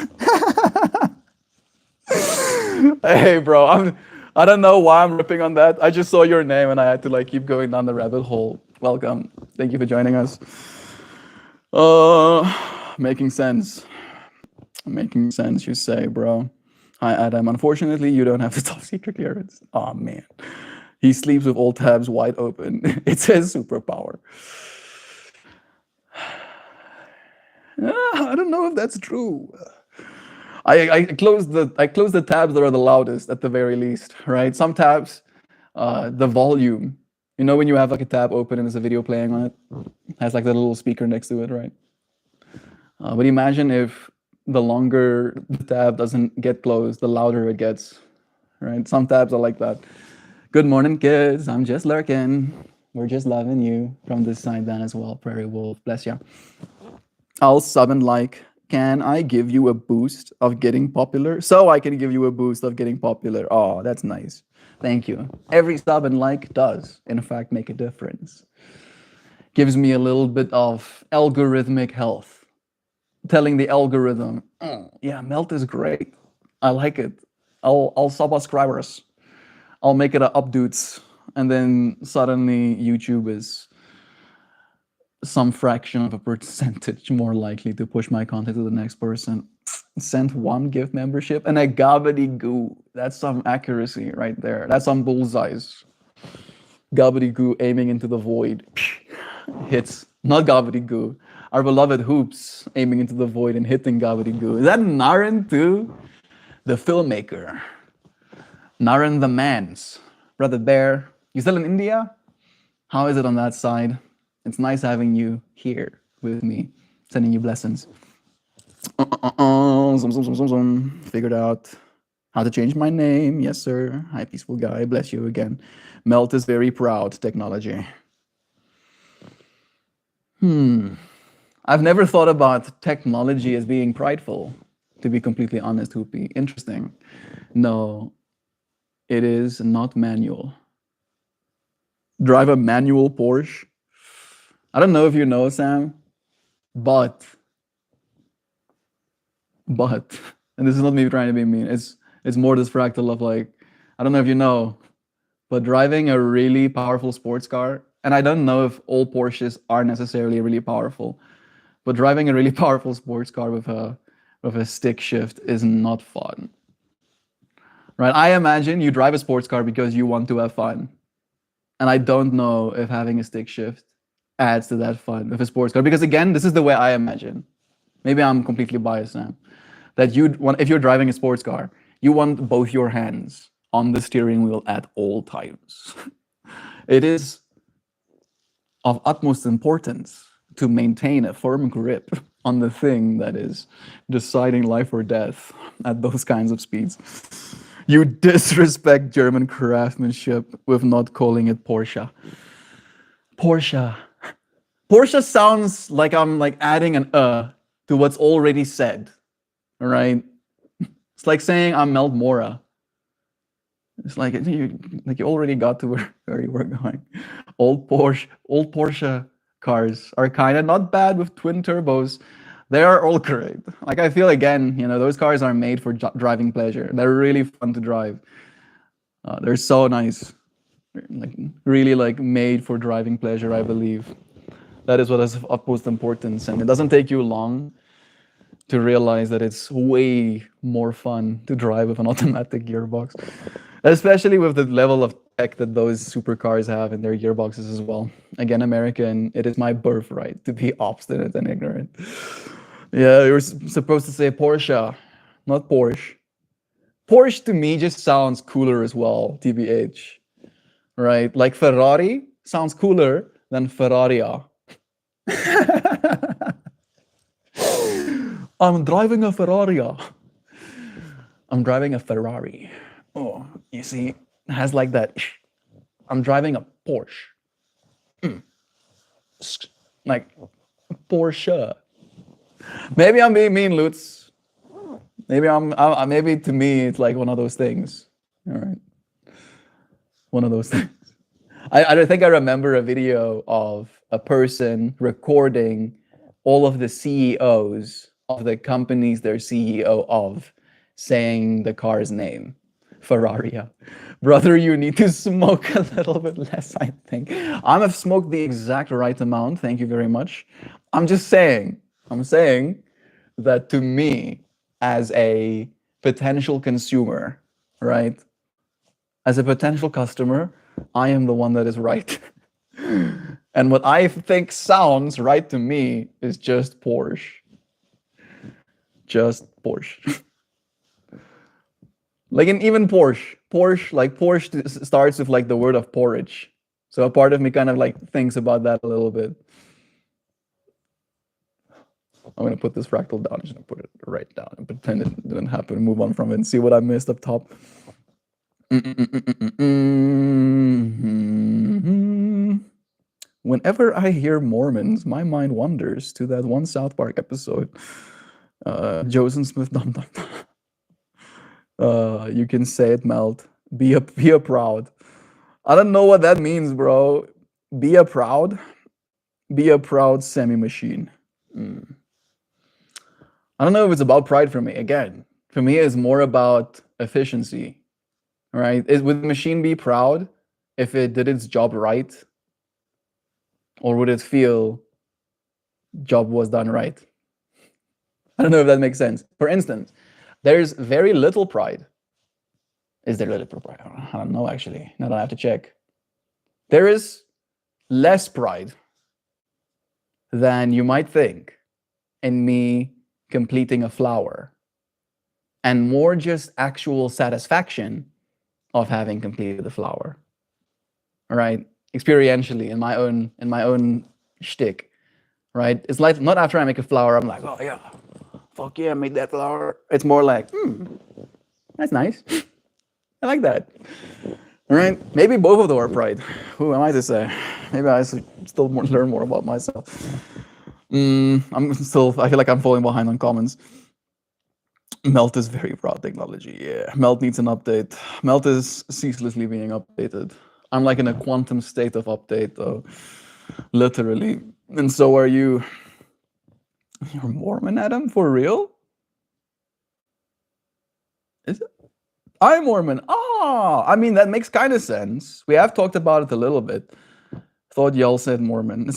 Speaker 1: Hey, bro, I don't know why I'm ripping on that. I just saw your name and I had to like keep going down the rabbit hole. Welcome. Thank you for joining us. Making sense. Making sense, you say, bro. Hi, Adam. Unfortunately, you don't have the top secret clearance. Oh, man. He sleeps with all tabs wide open. It's his superpower. I don't know if that's true. I close the tabs that are the loudest at the very least, right? Some tabs, the volume. You know when you have like a tab open and there's a video playing on it? It has like the little speaker next to it, right? But imagine if the longer the tab doesn't get closed, the louder it gets, right? Some tabs are like that. Good morning, kids. I'm just lurking. We're just loving you from this side then as well. Prairie Wolf, bless you. I'll sub and like. Can I give you a boost of getting popular? So I can give you a boost of getting popular. Oh, that's nice. Thank you. Every sub and like does, in fact, make a difference. Gives me a little bit of algorithmic health. Telling the algorithm, yeah, Melt is great. I like it. I'll subscribers. I'll make it a updates. And then suddenly YouTube is some fraction of a percentage more likely to push my content to the next person. Sent one gift membership and a gobbledygoo. That's some accuracy right there. That's some bullseyes. Gobbledygoo aiming into the void. Hits, not gobbledygoo. Our beloved Hoops aiming into the void and hitting gobbledygoo. Is that Naren too? The filmmaker. Naren the Mans. Brother Bear. You still in India? How is it on that side? It's nice having you here with me, sending you blessings. Figured out how to change my name. Yes, sir. Hi, peaceful guy. Bless you again. Melt is very proud. Technology. I've never thought about technology as being prideful, to be completely honest, Hoopy. Interesting. No, it is not manual. Drive a manual Porsche. I don't know if you know, Sam, but, and this is not me trying to be mean, it's more this fractal of like, I don't know if you know, but driving a really powerful sports car, and I don't know if all Porsches are necessarily really powerful, but driving a really powerful sports car with a stick shift is not fun. Right? I imagine you drive a sports car because you want to have fun. And I don't know if having a stick shift adds to that fun with a sports car. Because again, this is the way I imagine. Maybe I'm completely biased now. That if you're driving a sports car, you want both your hands on the steering wheel at all times. It is of utmost importance to maintain a firm grip on the thing that is deciding life or death at those kinds of speeds. You disrespect German craftsmanship with not calling it Porsche. Porsche. Porsche sounds like I'm like adding an to what's already said. All right? It's like saying I'm MeltMore. It's like you already got to where you were going. Old Porsche cars are kind of not bad with twin turbos. They are all great. Like I feel again, those cars are made for driving pleasure. They're really fun to drive. They're so nice. Like really like made for driving pleasure, I believe. That is what is of utmost importance, and it doesn't take you long to realize that it's way more fun to drive with an automatic gearbox, especially with the level of tech that those supercars have in their gearboxes as well. Again, American, it is my birthright to be obstinate and ignorant. Yeah, you were supposed to say Porsche, not Porsche. Porsche to me just sounds cooler as well, TBH. Right? Like Ferrari sounds cooler than Ferraria. I'm driving a Ferrari. I'm driving a Ferrari. Oh, you see, it has like that. I'm driving a Porsche. Like Porsche. Maybe I'm being mean, Lutz. Maybe to me it's like one of those things. All right, one of those things. I think I remember a video of a person recording all of the CEOs of the companies they're CEO of saying the car's name, Ferraria. Brother, you need to smoke a little bit less, I think. I've smoked the exact right amount. Thank you very much. I'm saying that to me, as a potential consumer, right? As a potential customer, I am the one that is right. And what I think sounds right to me is just Porsche. Just Porsche. Like in even Porsche, like Porsche starts with like the word of porridge. So a part of me kind of like thinks about that a little bit. I'm gonna put this fractal down. I'm just gonna put it right down and pretend it didn't happen. Move on from it and see what I missed up top. Whenever I hear Mormons, my mind wanders to that one South Park episode. Joseph Smith Dum Dum. You can say it, Melt. Be a proud. I don't know what that means, bro. Be a proud semi-machine. I don't know if it's about pride for me. Again, for me, it's more about efficiency. Right? Would the machine be proud if it did its job right? Or would it feel job was done right? I don't know if that makes sense. For instance, there's very little pride. Is there little pride? I don't know, actually. Now I have to check. There is less pride than you might think in me completing a flower, and more just actual satisfaction of having completed the flower. All right, experientially in my own shtick. Right, it's like not after I make a flower, I'm like, oh yeah, fuck yeah, I made that flower. It's more like, that's nice. I like that. All right, maybe both of them are pride. Who am I to say? Maybe I should still learn more about myself. I feel like I'm falling behind on comments. Melt is very broad technology. Yeah, Melt needs an update. Melt is ceaselessly being updated. I'm like in a quantum state of update, though, literally. And so are you. You're Mormon, Adam? For real? Is it? I'm Mormon. I mean, that makes kind of sense. We have talked about it a little bit. Thought y'all said Mormon.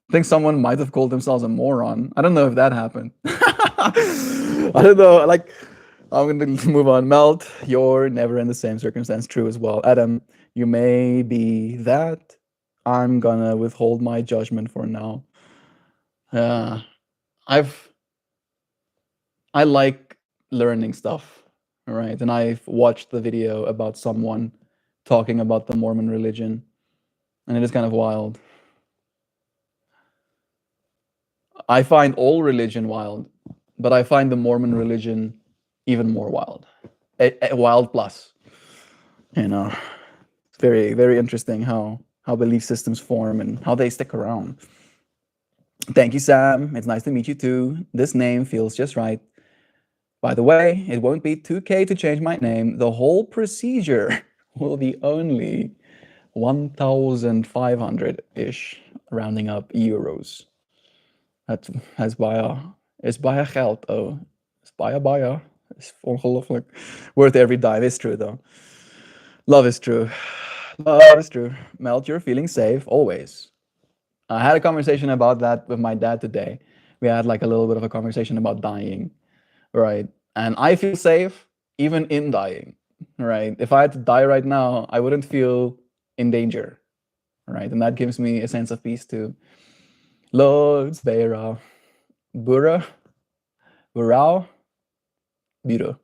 Speaker 1: I think someone might have called themselves a moron. I don't know if that happened. I don't know. Like, I'm going to move on. Melt, you're never in the same circumstance. True as well. Adam, you may be that. I'm going to withhold my judgment for now. I like learning stuff, right? And I've watched the video about someone talking about the Mormon religion, and it is kind of wild. I find all religion wild, but I find the Mormon religion even more wild. A wild plus. You know, it's very, very interesting how belief systems form and how they stick around. Thank you, Sam. It's nice to meet you too. This name feels just right. By the way, it won't be 2K to change my name. The whole procedure will be only 1,500-ish, rounding up euros. Het is bijna geld. Oh, is bijna. It's ongelooflijk. Worth every dime. It's true though. Love is true. Love is true. Melt, you're feeling safe always. I had a conversation about that with my dad today. We had like a little bit of a conversation about dying, right? And I feel safe even in dying, right? If I had to die right now, I wouldn't feel in danger, right? And that gives me a sense of peace too. Lords, Beira, Burra, Burrao, Biro.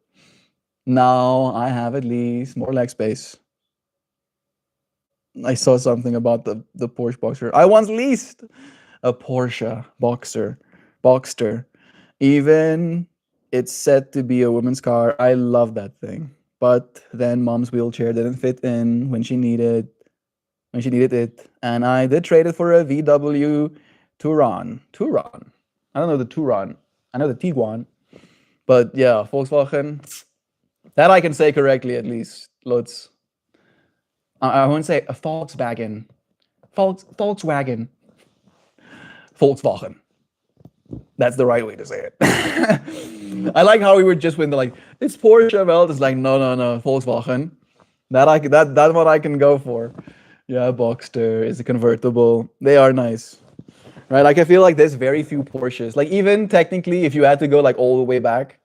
Speaker 1: Now I have at least more leg space. I saw something about the Porsche Boxer. I once leased a Porsche Boxster. Even it's said to be a woman's car. I love that thing. But then mom's wheelchair didn't fit in when she needed it, and I did trade it for a VW Touran. Touran. I don't know the Touran. I know the Tiguan. But yeah, Volkswagen. That I can say correctly at least. Let's. I won't say a Volkswagen. Volkswagen. Volkswagen. That's the right way to say it. I like how we were just when they're like, it's Porsche, well, it's like, no, Volkswagen. That's what I can go for. Yeah, Boxster is a convertible. They are nice. Right? Like I feel like there's very few Porsches. Like even technically, if you had to go like all the way back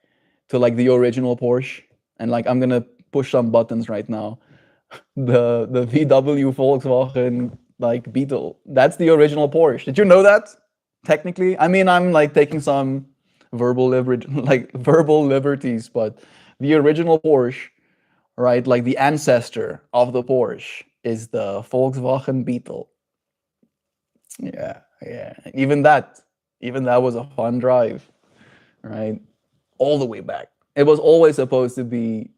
Speaker 1: to like the original Porsche, and like I'm gonna push some buttons right now. The VW Volkswagen like Beetle. That's the original Porsche. Did you know that? Technically, I mean, I'm like taking some verbal liberties, but the original Porsche, right? Like the ancestor of the Porsche is the Volkswagen Beetle. Yeah, yeah. Even that was a fun drive, right? All the way back. It was always supposed to be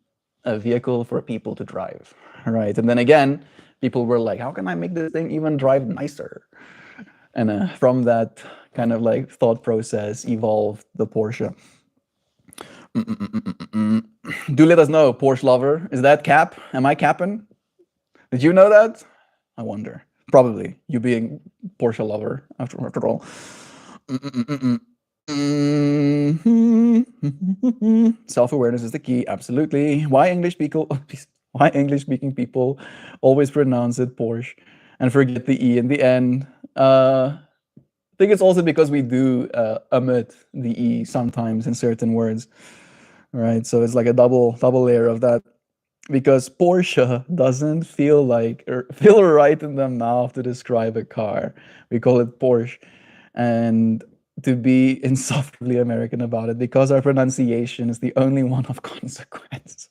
Speaker 1: a vehicle for people to drive, right? And then again, people were like, how can I make this thing even drive nicer? And from that kind of like thought process evolved the Porsche. Do let us know, Porsche lover. Is that cap? Am I capping? Did you know that? I wonder. Probably, you being Porsche lover after all. Self-awareness is the key. Absolutely. Why English people? Why English-speaking people always pronounce it Porsche and forget the e in the end? I think it's also because we do omit the e sometimes in certain words, right? So it's like a double layer of that. Because Porsche doesn't feel like or feel right in the mouth to describe a car. We call it Porsche, and to be insufferably American about it because our pronunciation is the only one of consequence.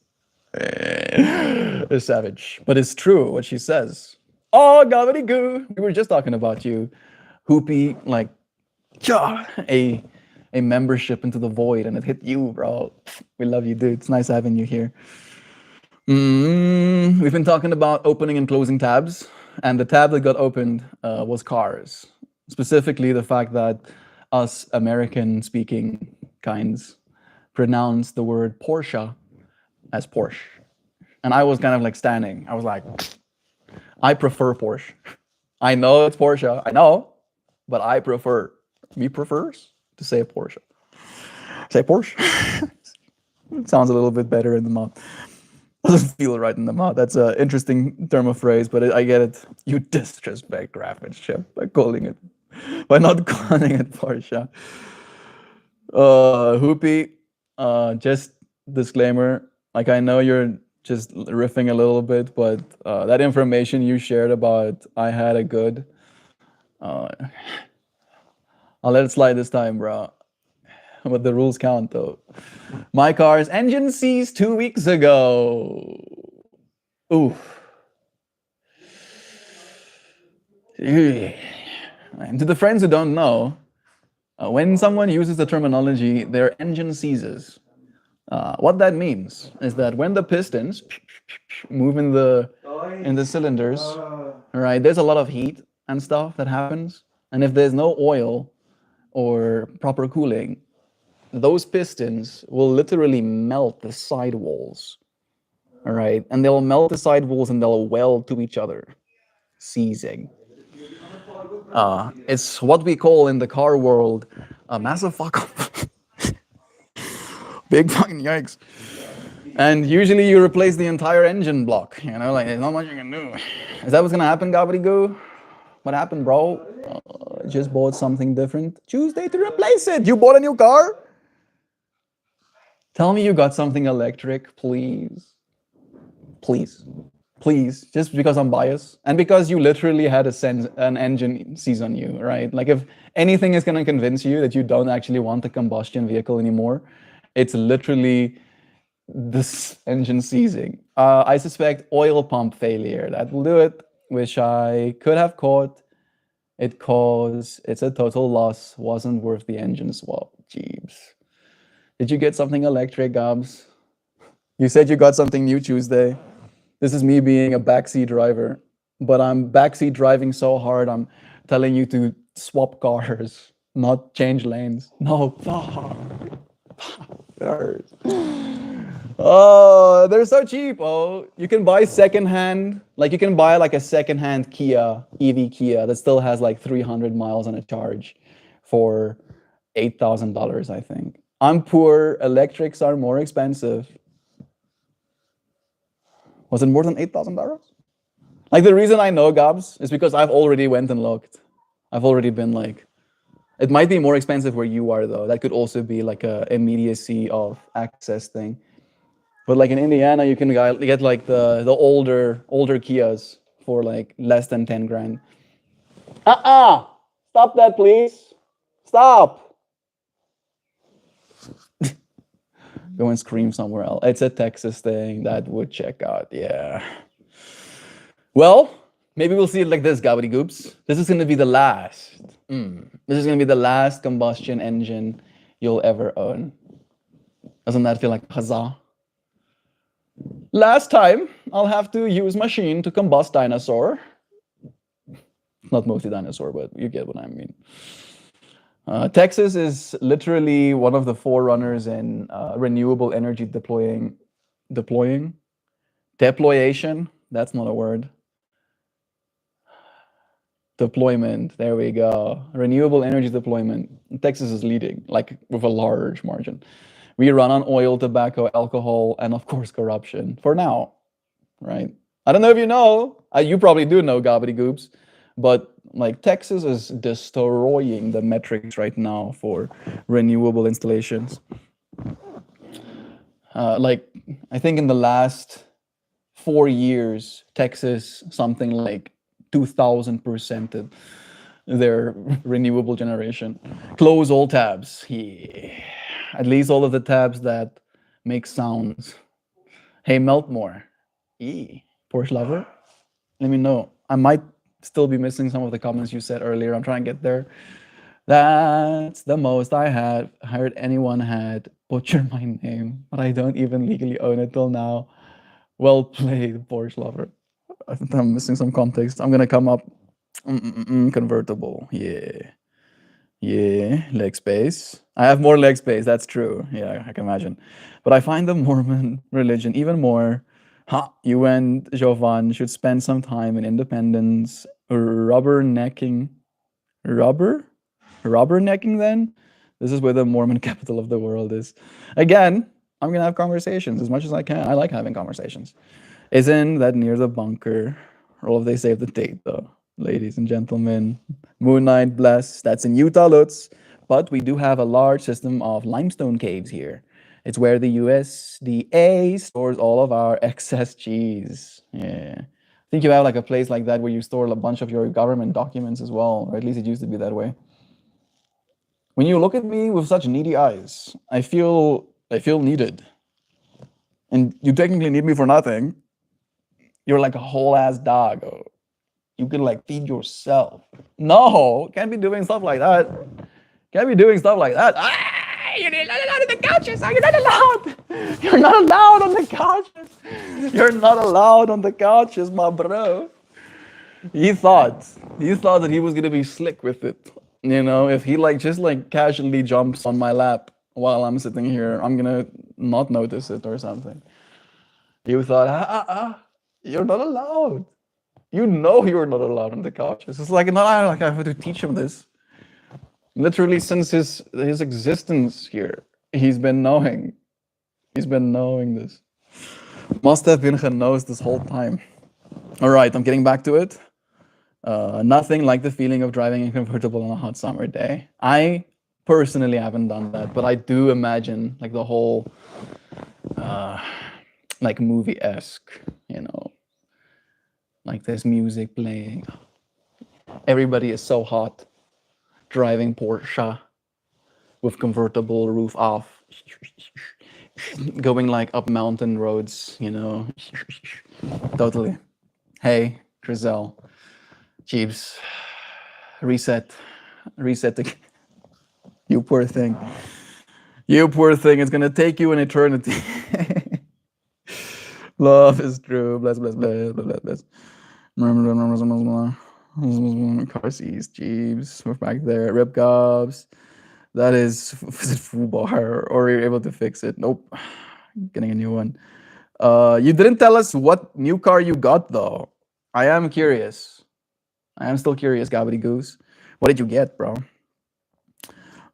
Speaker 1: It's savage, but it's true what she says. Oh, gobbledygoo! We were just talking about you, Hoopy. Like, a membership into the void, and it hit you, bro. We love you, dude. It's nice having you here. We've been talking about opening and closing tabs, and the tab that got opened was cars. Specifically, the fact that us American-speaking kinds pronounce the word Porsche as Porsche. And I was kind of like standing. I was like, I prefer Porsche. I know it's Porsche. I know, but I prefer. Me prefers to say Porsche. Say Porsche. It sounds a little bit better in the mouth. Doesn't feel right in the mouth. That's an interesting term of phrase, but I get it. You disrespect craftsmanship by not calling it Porsche. Hoopy, just disclaimer. Like I know you're just riffing a little bit, but that information you shared about I had a good. I'll let it slide this time, bro. But the rules count, though. My car's engine seized 2 weeks ago. Ooh. And to the friends who don't know, when someone uses the terminology, their engine seizes. What that means is that when the pistons move in the cylinders, right, there's a lot of heat and stuff that happens. And if there's no oil or proper cooling, those pistons will literally melt the sidewalls, all right? And they'll melt the sidewalls and they'll weld to each other, seizing. It's what we call in the car world a massive fuck up. Big fucking yikes. And usually you replace the entire engine block, like there's not much you can do. Is that what's gonna happen, Gobbledygoo? What happened, bro? Just bought something different. Tuesday to replace it. You bought a new car? Tell me you got something electric, please. Please. Please. Just because I'm biased. And because you literally had an engine seize on you, right? Like if anything is going to convince you that you don't actually want a combustion vehicle anymore, it's literally this engine seizing. I suspect oil pump failure. That will do it, which I could have caught. It caused, it's a total loss. Wasn't worth the engine swap. Jeebs. Did you get something electric, Gabs? You said you got something new Tuesday. This is me being a backseat driver, but I'm backseat driving so hard. I'm telling you to swap cars, not change lanes. No, cars. Oh, they're so cheap. Oh, you can buy secondhand, like you can buy like a secondhand Kia, EV Kia that still has like 300 miles on a charge for $8,000, I think. I'm poor. Electrics are more expensive. Was it more than $8,000? Like the reason I know, Gabs, is because I've already went and looked. I've already been like, it might be more expensive where you are though. That could also be like a immediacy of access thing. But like in Indiana, you can get like the older Kias for like less than 10 grand. Stop that, please. Stop. Go and scream somewhere else. It's a Texas thing. That would check out. Yeah. Well, maybe we'll see it like this, Gobbledygoops. This is going to be the last. This is going to be the last combustion engine you'll ever own. Doesn't that feel like huzzah? Last time, I'll have to use machine to combust dinosaur. Not mostly dinosaur, but you get what I mean. Texas is literally one of the forerunners in renewable energy deployation. That's not a word. Deployment. There we go. Renewable energy deployment. Texas is leading, like with a large margin. We run on oil, tobacco, alcohol, and of course corruption. For now, right? I don't know if you know. You probably do know, Gobbledygoops, but like Texas is destroying the metrics right now for renewable installations. Like I think in the last 4 years, Texas something like 2,000% their renewable generation. Close all tabs. Yeah. At least all of the tabs that make sounds. Hey, MeltMore. Porsche lover? Let me know. I might still be missing some of the comments you said earlier. I'm trying to get there. That's the most I had heard anyone had butchered my name, but I don't even legally own it till now. Well played, Porsche lover. I think I'm missing some context. I'm gonna come up. Convertible. Yeah, leg space. I have more leg space, that's true. Yeah, I can imagine. But I find the Mormon religion even more. You and Jovan should spend some time in independence rubbernecking then? This is where the Mormon capital of the world is. Again, I'm gonna have conversations as much as I can. I like having conversations. Isn't that near the bunker? Or if they save the date though. Ladies and gentlemen, Moon Knight bless. That's in Utah, Lutz. But we do have a large system of limestone caves here. It's where the USDA stores all of our excess cheese. Yeah. I think you have like a place like that where you store a bunch of your government documents as well, or at least it used to be that way. When you look at me with such needy eyes, I feel needed. And you technically need me for nothing. You're like a whole ass dog. You can like feed yourself. No, can't be doing stuff like that. Can't be doing stuff like that. You're not allowed on the couches. You're not allowed. You're not allowed on the couches. You're not allowed on the couches, my bro. He thought that he was gonna be slick with it. You know, if he like just like casually jumps on my lap while I'm sitting here, I'm gonna not notice it or something. You thought, you're not allowed. You know you're not allowed on the couches. It's like, not like I have to teach him this. Literally since his existence here, he's been knowing. He's been knowing this. Must have been genos this whole time. All right, I'm getting back to it. Nothing like the feeling of driving a convertible on a hot summer day. I personally haven't done that, but I do imagine like the whole like movie-esque, you know, like there's music playing. Everybody is so hot, driving Porsche with convertible roof off. going like up mountain roads, you know. Totally. Hey, Drizel, Jeeves, reset, reset the. You poor thing. You poor thing. It's gonna take you an eternity. Love is true. Bless, bless, bless, bless, bless. Car seats, Jeeves. We're back there. Rip gobs. That is it Fubar, or you're able to fix it. Nope. Getting a new one. You didn't tell us what new car you got though. I am curious. I am still curious, Gabbity Goose. What did you get, bro?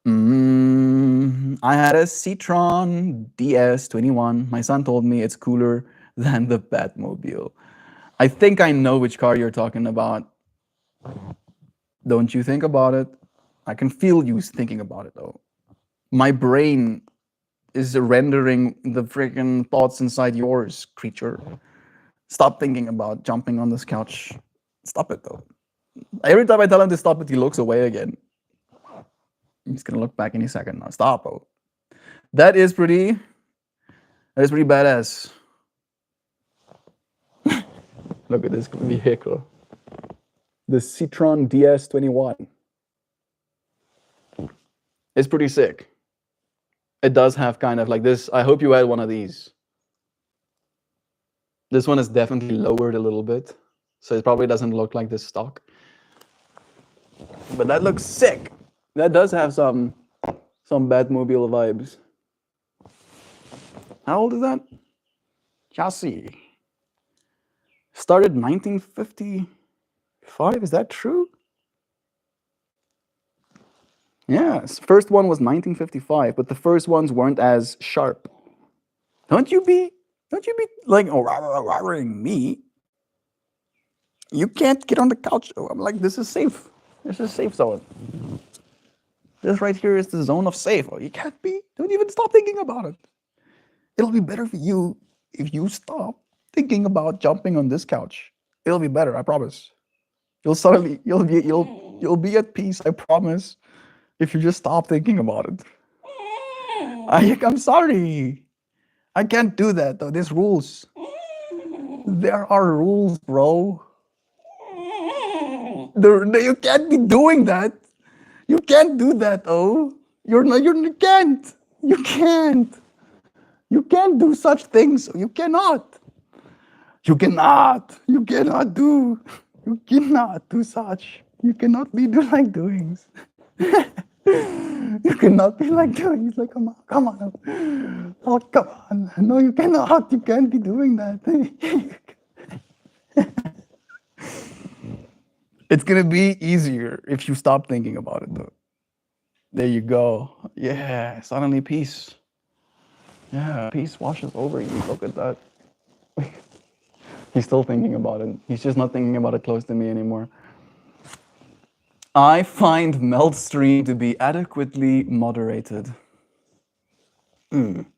Speaker 1: I had a Citroen DS21. My son told me it's cooler than the Batmobile. I think I know which car you're talking about. Don't you think about it? I can feel you thinking about it though. My brain is rendering the freaking thoughts inside yours, creature. Stop thinking about jumping on this couch. Stop it though. Every time I tell him to stop it, he looks away again. He's gonna look back any second now. Stop. Oh. That is pretty badass. Look at this vehicle. The Citroen DS21. It's pretty sick. It does have kind of like this. I hope you had one of these. This one is definitely lowered a little bit, so it probably doesn't look like this stock. But that looks sick. That does have some Batmobile vibes. How old is that? Chassis. Started 1955. Is that true? Yes. First one was 1955, but the first ones weren't as sharp. Don't you be like roaring me. You can't get on the couch. Oh, I'm like, this is safe. This is safe zone. This right here is the zone of safe. Oh, you can't be. Don't even stop thinking about it. It'll be better for you if you stop thinking about jumping on this couch. It'll be better, I promise. You'll be at peace, I promise, if you just stop thinking about it. I'm sorry. I can't do that though. There's rules. There are rules, bro. You can't be doing that. You can't do that, though. You can't. You can't. You can't do such things. You cannot. You cannot. You cannot do. You cannot do such. You cannot be like doings. You cannot be like doing. It's like, come on, come on. Oh, come on. No, you cannot. You can't be doing that. It's gonna be easier if you stop thinking about it, though. There you go. Yeah, suddenly peace. Yeah, peace washes over you. Look at that. He's still thinking about it. He's just not thinking about it close to me anymore. I find melt stream to be adequately moderated.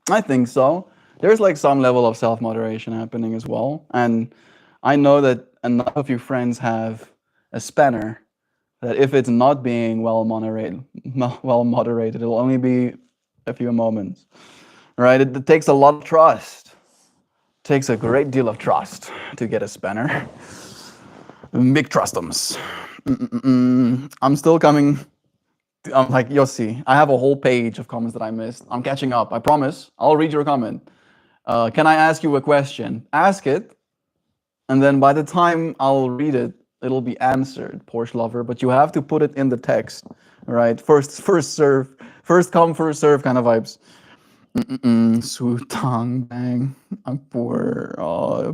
Speaker 1: I think so. There's like some level of self-moderation happening as well. And I know that enough of you friends have a spanner that if it's not being well moderated, it'll only be a few moments, right? It takes a lot of trust. It takes a great deal of trust to get a spanner. Big trustums. I'm still coming. I'm like, you'll see. I have a whole page of comments that I missed. I'm catching up. I promise. I'll read your comment. Can I ask you a question? Ask it, and then by the time I'll read it, it'll be answered, Porsche lover. But you have to put it in the text, right? First serve, first come, first serve kind of vibes. Sutang bang. I'm poor.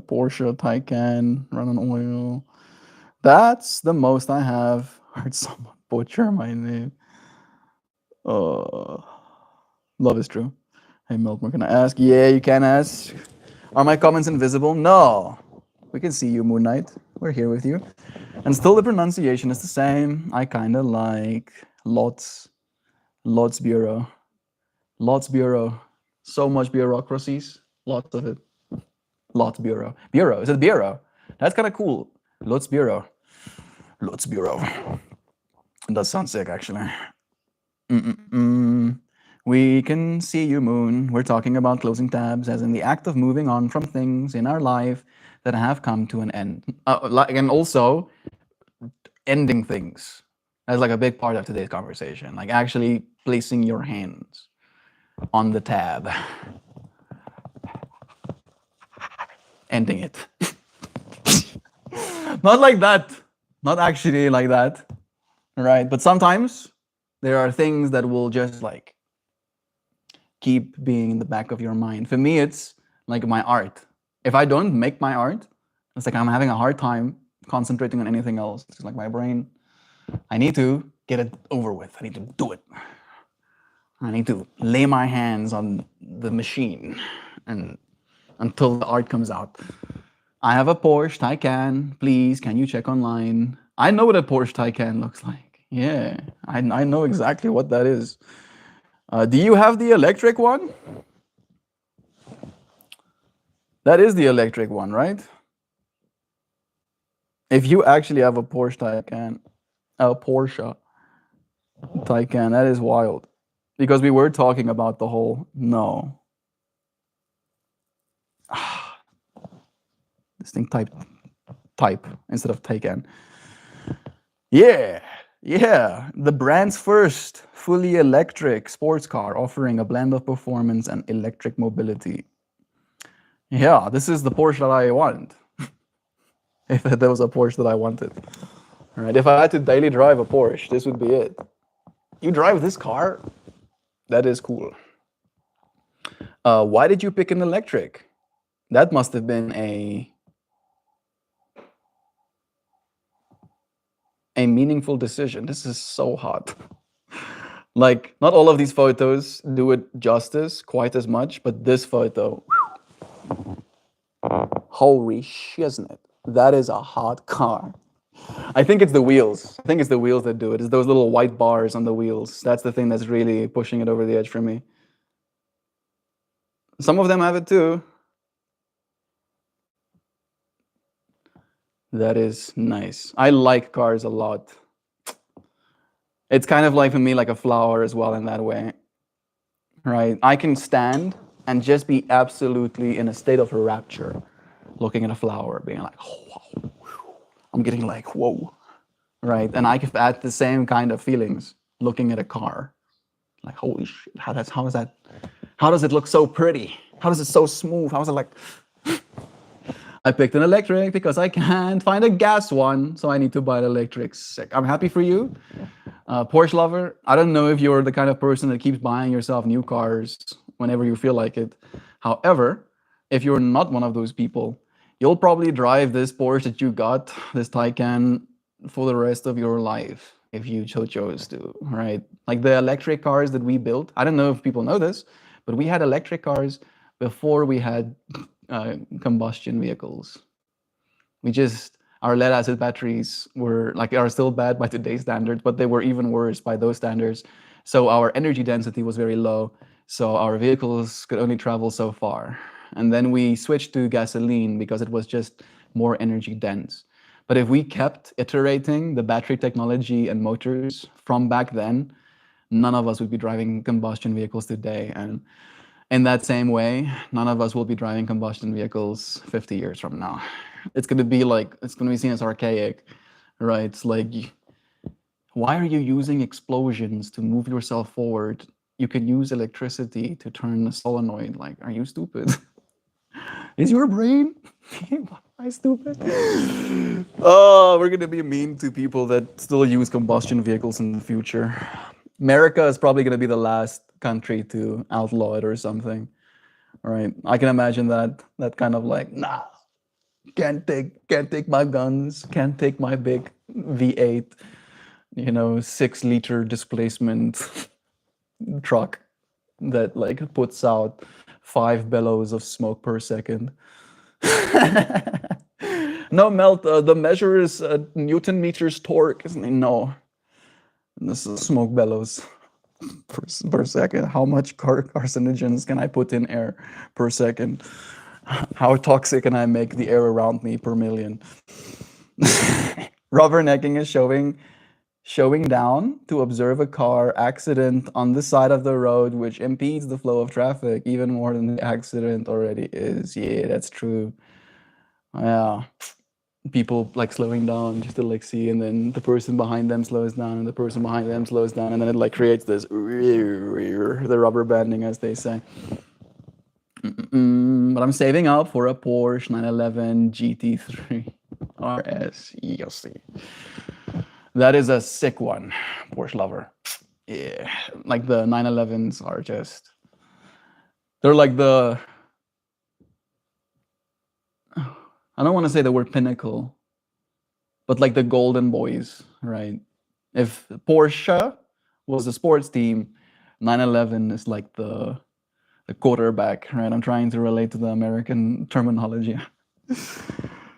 Speaker 1: Porsche Taycan, run on oil. That's the most I have. Heard someone butcher my name. Love is true. Hey, MeltMore, can I ask? Yeah, you can ask. Are my comments invisible? No. We can see you, Moon Knight. We're here with you. And still the pronunciation is the same. I kind of like lots bureau. Lots bureau. So much bureaucracies. Lots of it. Lots bureau. Bureau. Is it bureau? That's kind of cool. Lots bureau. Lots bureau. That sounds sick, actually. We can see you, moon. We're talking about closing tabs, as in the act of moving on from things in our life that have come to an end. And also ending things. That's like a big part of today's conversation. Like actually placing your hands on the tab, ending it. Not like that. Not actually like that. Right? But sometimes there are things that will just like keep being in the back of your mind. For me, it's like my art. If I don't make my art, it's like I'm having a hard time concentrating on anything else. It's like my brain, I need to get it over with. I need to do it. I need to lay my hands on the machine and until the art comes out. I have a Porsche Taycan. Please, can you check online? I know what a Porsche Taycan looks like. Yeah, I know exactly what that is. Do you have the electric one? That is the electric one, right? If you actually have a Porsche Taycan, a Porsche Taycan, that is wild. Because we were talking about the whole, no. This thing type instead of Taycan. Yeah, yeah. The brand's first fully electric sports car offering a blend of performance and electric mobility. Yeah, this is the Porsche that I want. If there was a Porsche that I wanted. All right, if I had to daily drive a Porsche, this would be it. You drive this car? That is cool. Why did you pick an electric? That must have been a meaningful decision. This is so hot. Like, not all of these photos do it justice quite as much, but this photo, holy shiznit, that is a hot car. I think it's the wheels. I think it's the wheels that do it. It's those little white bars on the wheels. That's the thing that's really pushing it over the edge for me. Some of them have it too. That is nice. I like cars a lot. It's kind of like for me like a flower as well in that way. Right? I can stand and just be absolutely in a state of rapture looking at a flower, being like, oh, wow. I'm getting like, whoa. Right? And I can add the same kind of feelings looking at a car. Like, holy shit, how does it look so pretty? How is it so smooth? How is it like, I picked an electric because I can't find a gas one, so I need to buy an electric. Sick. I'm happy for you. Porsche lover, I don't know if you're the kind of person that keeps buying yourself new cars whenever you feel like it. However, if you're not one of those people, you'll probably drive this Porsche that you got, this Taycan, for the rest of your life if you chose to, right? Like the electric cars that we built. I don't know if people know this, but we had electric cars before we had combustion vehicles. Our lead acid batteries are still bad by today's standards, but they were even worse by those standards. So our energy density was very low. So our vehicles could only travel so far. And then we switched to gasoline because it was just more energy dense. But if we kept iterating the battery technology and motors from back then, none of us would be driving combustion vehicles today. And in that same way, none of us will be driving combustion vehicles 50 years from now. It's going to be seen as archaic, right? It's like, why are you using explosions to move yourself forward? You can use electricity to turn a solenoid. Like, are you stupid? Is your brain? Am I stupid? Oh, we're going to be mean to people that still use combustion vehicles in the future. America is probably going to be the last country to outlaw it or something, right? I can imagine that kind of like, nah, can't take my guns, can't take my big V8, 6-liter displacement truck that like puts out 5 bellows of smoke per second. No, the measure is Newton meters torque, isn't it? No, this is smoke bellows per second. How much carcinogens can I put in air per second? How toxic can I make the air around me per million? Rubbernecking is showing showing down to observe a car accident on the side of the road, which impedes the flow of traffic even more than the accident already is. Yeah, that's true. Yeah. People like slowing down just to like see, and then the person behind them slows down, and the person behind them slows down, and then it like creates this the rubber banding, as they say. But I'm saving up for a Porsche 911 GT3 RS. Yes, that is a sick one, Porsche lover. Yeah, like the 911s are just, they're like the, I don't want to say the word pinnacle, but like the golden boys, right? If Porsche was a sports team, 911 is like the quarterback, right? I'm trying to relate to the American terminology.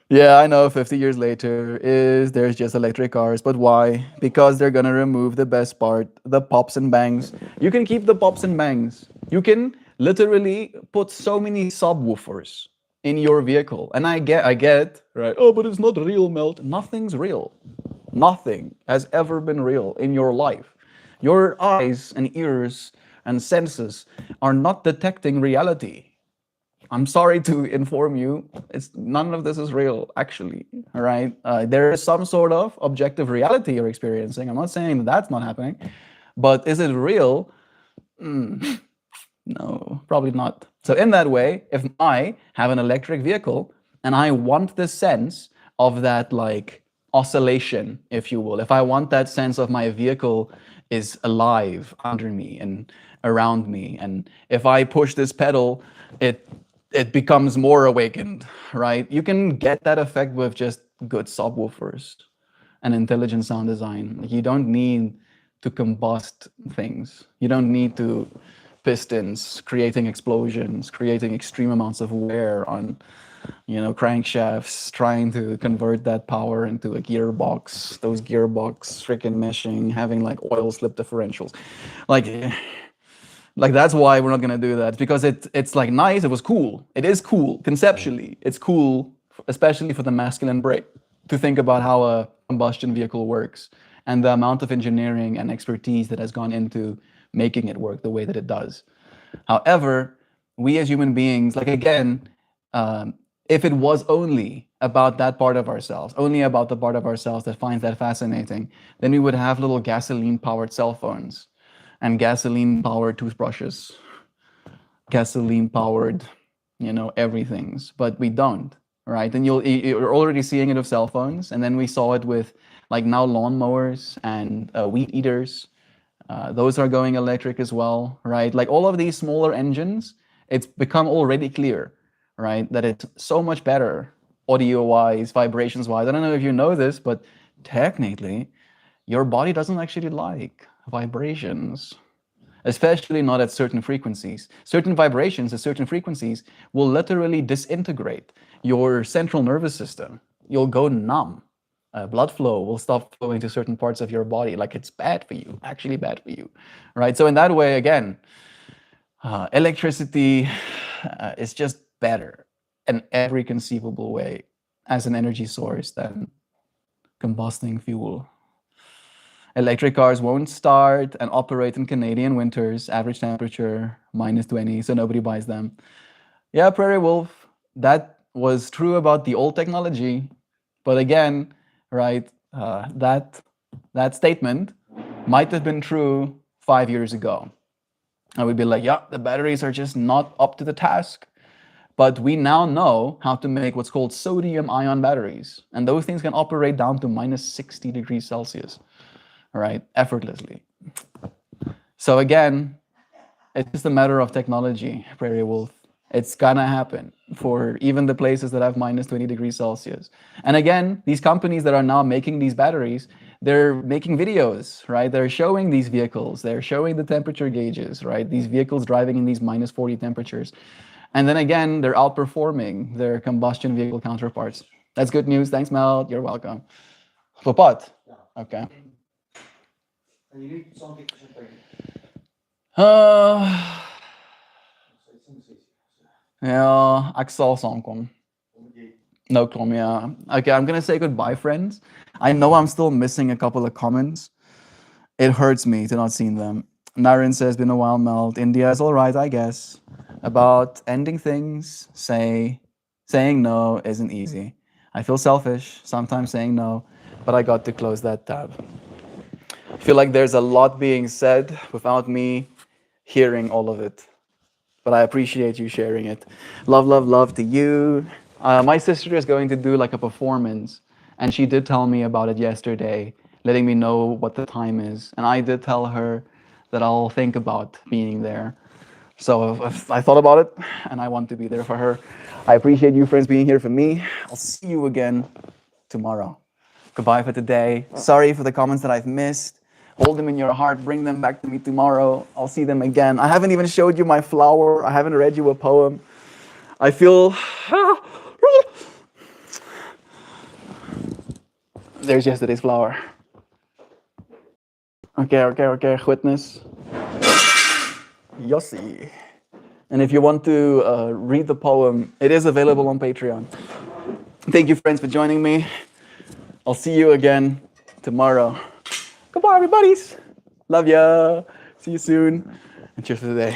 Speaker 1: Yeah, I know 50 years later there's just electric cars, but why? Because they're gonna remove the best part, the pops and bangs. You can keep the pops and bangs. You can literally put so many subwoofers in your vehicle. And I get, right? Oh, but it's not real, Melt. Nothing's real. Nothing has ever been real in your life. Your eyes and ears and senses are not detecting reality. I'm sorry to inform you, none of this is real, actually. All right, there is some sort of objective reality you're experiencing. I'm not saying that that's not happening, but is it real? No, probably not. So in that way, if I have an electric vehicle and I want the sense of that like oscillation, if you will, if I want that sense of my vehicle is alive under me and around me, and if I push this pedal, it becomes more awakened, right? You can get that effect with just good subwoofers and intelligent sound design. You don't need to combust things. You don't need to pistons creating explosions, creating extreme amounts of wear on, crankshafts, trying to convert that power into a gearbox, those gearbox freaking meshing, having like oil slip differentials. Like that's why we're not gonna do that, because it's like nice. It was cool. It is cool conceptually. It's cool, especially for the masculine brain, to think about how a combustion vehicle works and the amount of engineering and expertise that has gone into making it work the way that it does. However, we as human beings, like again, if it was only about that part of ourselves, only about the part of ourselves that finds that fascinating, then we would have little gasoline-powered cell phones and gasoline-powered toothbrushes, gasoline-powered, everything's. But we don't, right? And you're already seeing it with cell phones, and then we saw it with like now lawnmowers and weed eaters. Those are going electric as well, right? Like all of these smaller engines, it's become already clear, right, that it's so much better audio-wise, vibrations-wise. I don't know if you know this, but technically, your body doesn't actually like vibrations, especially not at certain frequencies. Certain vibrations at certain frequencies will literally disintegrate your central nervous system. You'll go numb. Blood flow will stop flowing to certain parts of your body. Like it's bad for you, actually bad for you, right? So in that way, again, electricity is just better in every conceivable way as an energy source than combusting fuel. Electric cars won't start and operate in Canadian winters, average temperature -20, so nobody buys them. Yeah, Prairie Wolf, that was true about the old technology, but again, right, that statement might have been true 5 years ago. I would be like, yeah, the batteries are just not up to the task. But we now know how to make what's called sodium-ion batteries, and those things can operate down to -60 degrees Celsius, right, effortlessly. So again, it's just a matter of technology, Prairie Wolf. It's gonna happen for even the places that have -20 degrees Celsius. And again, these companies that are now making these batteries, they're making videos, right? They're showing these vehicles, they're showing the temperature gauges, right? These vehicles driving in these -40 temperatures. And then again, they're outperforming their combustion vehicle counterparts. That's good news. Thanks, Mel. You're welcome. Wat? Okay. Ja, ek sal saamkom. No, Tom, yeah. Okay, I'm gonna say goodbye, friends. I know I'm still missing a couple of comments. It hurts me to not see them. Naren says, been a while, Melt. India is all right, I guess. About ending things, saying no isn't easy. I feel selfish sometimes saying no, but I got to close that tab. I feel like there's a lot being said without me hearing all of it. But I appreciate you sharing it. Love, love, love to you. My sister is going to do like a performance, and she did tell me about it yesterday, letting me know what the time is. And I did tell her that I'll think about being there. So I thought about it, and I want to be there for her. I appreciate you, friends, being here for me. I'll see you again tomorrow. Goodbye for today. Sorry for the comments that I've missed. Hold them in your heart. Bring them back to me tomorrow. I'll see them again. I haven't even showed you my flower. I haven't read you a poem. I feel... There's yesterday's flower. Okay. Witness. Yossi. And if you want to read the poem, it is available on Patreon. Thank you, friends, for joining me. I'll see you again tomorrow. Goodbye, everybody's. Love ya. See you soon. And cheers for today.